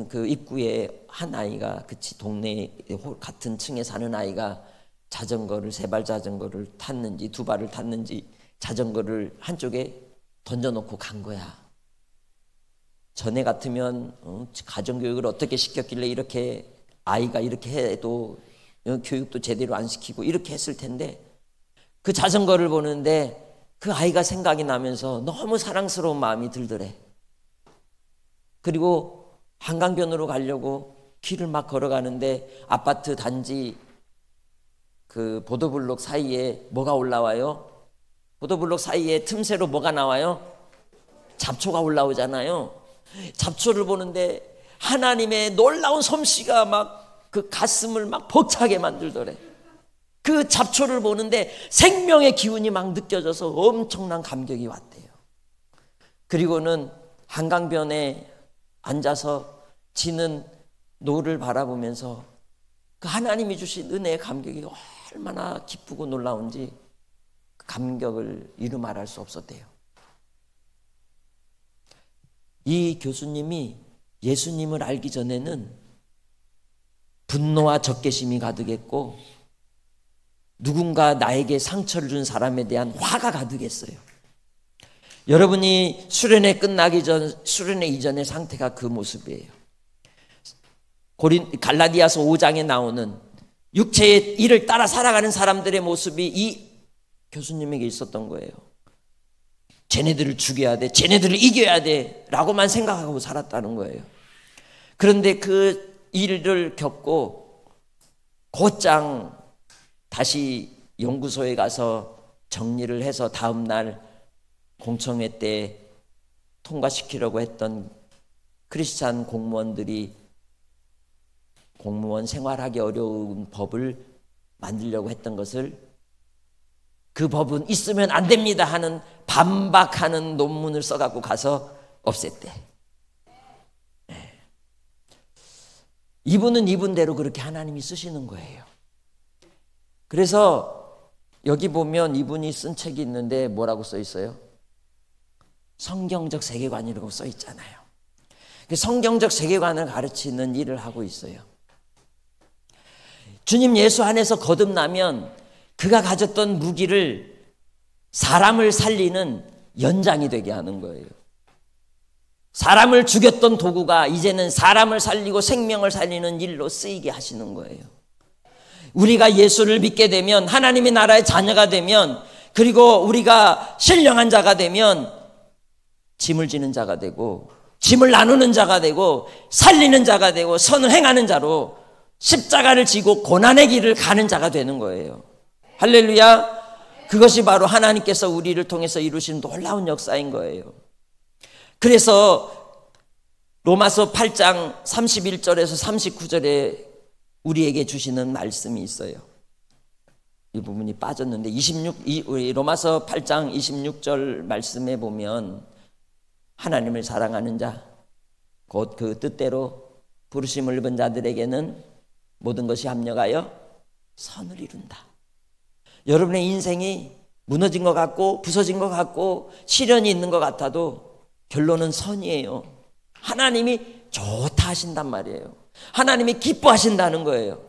그 입구에 한 아이가, 동네 같은 층에 사는 아이가 자전거를, 세발 자전거를 탔는지 두 발을 탔는지 자전거를 한쪽에 던져놓고 간 거야. 전에 같으면 가정교육을 어떻게 시켰길래 이렇게 아이가 이렇게 해도 교육도 제대로 안 시키고 이렇게 했을 텐데, 그 자전거를 보는데 그 아이가 생각이 나면서 너무 사랑스러운 마음이 들더래. 그리고 한강변으로 가려고 길을 막 걸어가는데 아파트 단지 그 보도블록 사이에 뭐가 올라와요? 보도블록 사이에 틈새로 뭐가 나와요? 잡초가 올라오잖아요. 잡초를 보는데 하나님의 놀라운 솜씨가 막 그 가슴을 막 벅차게 만들더래. 그 잡초를 보는데 생명의 기운이 막 느껴져서 엄청난 감격이 왔대요. 그리고는 한강변에 앉아서 지는 노를 바라보면서 그 하나님이 주신 은혜의 감격이 얼마나 기쁘고 놀라운지 그 감격을 이루 말할 수 없었대요. 이 교수님이 예수님을 알기 전에는 분노와 적개심이 가득했고 누군가 나에게 상처를 준 사람에 대한 화가 가득했어요. 여러분이 수련회 끝나기 전, 수련회 이전의 상태가 그 모습이에요. 갈라디아서 5장에 나오는 육체의 일을 따라 살아가는 사람들의 모습이 이 교수님에게 있었던 거예요. 쟤네들을 죽여야 돼, 쟤네들을 이겨야 돼 라고만 생각하고 살았다는 거예요. 그런데 그 일을 겪고 곧장 다시 연구소에 가서 정리를 해서 다음 날 공청회 때 통과시키려고 했던 크리스찬 공무원들이 공무원 생활하기 어려운 법을 만들려고 했던 것을 그 법은 있으면 안 됩니다 하는 반박하는 논문을 써갖고 가서 없앴대. 이분은 이분대로 그렇게 하나님이 쓰시는 거예요. 그래서 여기 보면 이분이 쓴 책이 있는데 뭐라고 써 있어요? 성경적 세계관이라고 써 있잖아요. 성경적 세계관을 가르치는 일을 하고 있어요. 주님 예수 안에서 거듭나면 그가 가졌던 무기를 사람을 살리는 연장이 되게 하는 거예요. 사람을 죽였던 도구가 이제는 사람을 살리고 생명을 살리는 일로 쓰이게 하시는 거예요. 우리가 예수를 믿게 되면, 하나님의 나라의 자녀가 되면, 그리고 우리가 신령한 자가 되면 짐을 지는 자가 되고, 짐을 나누는 자가 되고, 살리는 자가 되고, 선을 행하는 자로 십자가를 지고 고난의 길을 가는 자가 되는 거예요. 할렐루야. 그것이 바로 하나님께서 우리를 통해서 이루신 놀라운 역사인 거예요. 그래서 로마서 8장 31절에서 39절에 우리에게 주시는 말씀이 있어요. 이 부분이 빠졌는데 우리 로마서 8장 26절 말씀에 보면 하나님을 사랑하는 자, 곧 그 뜻대로 부르심을 입은 자들에게는 모든 것이 합력하여 선을 이룬다. 여러분의 인생이 무너진 것 같고 부서진 것 같고 시련이 있는 것 같아도 결론은 선이에요. 하나님이 좋다 하신단 말이에요. 하나님이 기뻐하신다는 거예요.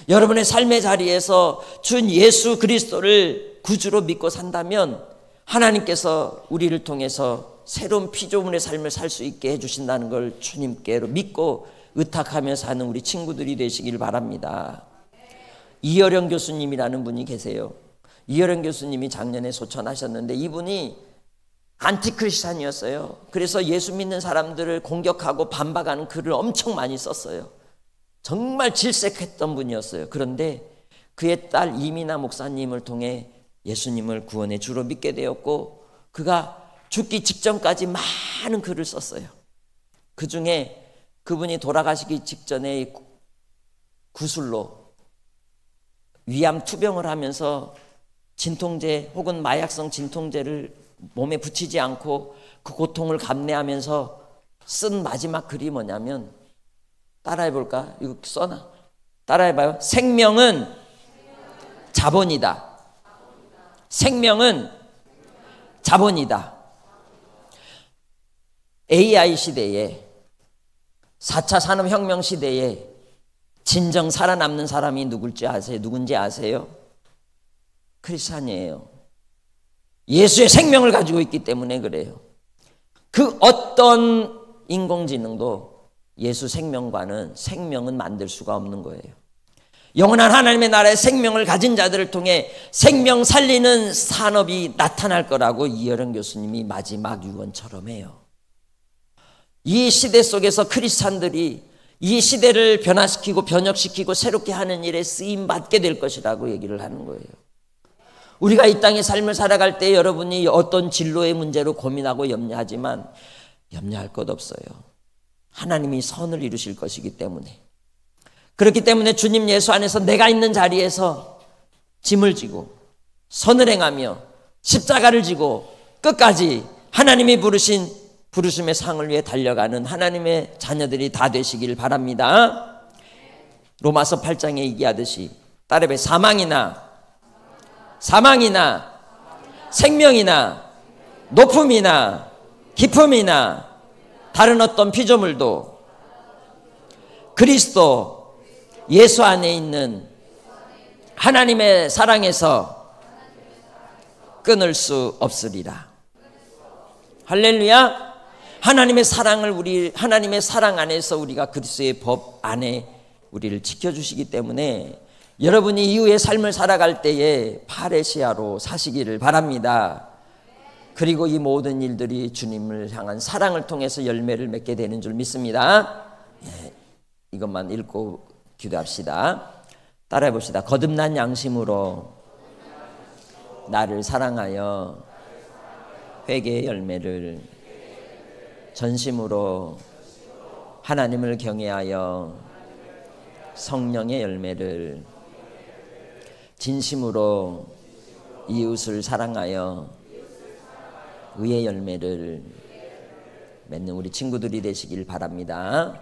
여러분의 삶의 자리에서 주 예수 그리스도를 구주로 믿고 산다면 하나님께서 우리를 통해서 새로운 피조물의 삶을 살 수 있게 해주신다는 걸 주님께로 믿고 의탁하며 사는 우리 친구들이 되시길 바랍니다. 이어령 교수님이라는 분이 계세요. 이어령 교수님이 작년에 소천하셨는데 이분이 안티크리스찬이었어요. 그래서 예수 믿는 사람들을 공격하고 반박하는 글을 엄청 많이 썼어요. 정말 질색했던 분이었어요. 그런데 그의 딸 이미나 목사님을 통해 예수님을 구원의 주로 믿게 되었고, 그가 죽기 직전까지 많은 글을 썼어요. 그 중에 그분이 돌아가시기 직전에 구술로 위암 투병을 하면서 진통제 혹은 마약성 진통제를 몸에 붙이지 않고 그 고통을 감내하면서 쓴 마지막 글이 뭐냐면, 따라해볼까? 이거 써놔. 따라해봐요. 생명은 자본이다. 생명은 자본이다. AI 시대에 4차 산업혁명 시대에 진정 살아남는 사람이 누굴지 아세요? 누군지 아세요? 크리스찬이에요. 예수의 생명을 가지고 있기 때문에 그래요. 그 어떤 인공지능도 예수 생명과는 생명은 만들 수가 없는 거예요. 영원한 하나님의 나라의 생명을 가진 자들을 통해 생명 살리는 산업이 나타날 거라고 이어령 교수님이 마지막 유언처럼 해요. 이 시대 속에서 크리스찬들이 이 시대를 변화시키고 변혁시키고 새롭게 하는 일에 쓰임 받게 될 것이라고 얘기를 하는 거예요. 우리가 이 땅의 삶을 살아갈 때 여러분이 어떤 진로의 문제로 고민하고 염려하지만 염려할 것 없어요. 하나님이 선을 이루실 것이기 때문에. 그렇기 때문에 주님 예수 안에서 내가 있는 자리에서 짐을 지고 선을 행하며 십자가를 지고 끝까지 하나님이 부르신 부르심의 상을 위해 달려가는 하나님의 자녀들이 다 되시길 바랍니다. 로마서 8장에 얘기하듯이 따라해 사망이나 생명이나 높음이나 깊음이나 다른 어떤 피조물도 그리스도 예수 안에 있는 하나님의 사랑에서 끊을 수 없으리라. 할렐루야. 하나님의 사랑 안에서 우리가 그리스도의 법 안에 우리를 지켜주시기 때문에 여러분이 이후의 삶을 살아갈 때에 파레시아로 사시기를 바랍니다. 그리고 이 모든 일들이 주님을 향한 사랑을 통해서 열매를 맺게 되는 줄 믿습니다. 이것만 읽고 기도합시다. 따라해 봅시다. 거듭난 양심으로 나를 사랑하여 회개의 열매를 전심으로 하나님을 경외하여 성령의 열매를 진심으로 이웃을 사랑하여 의의 열매를 맺는 우리 친구들이 되시길 바랍니다.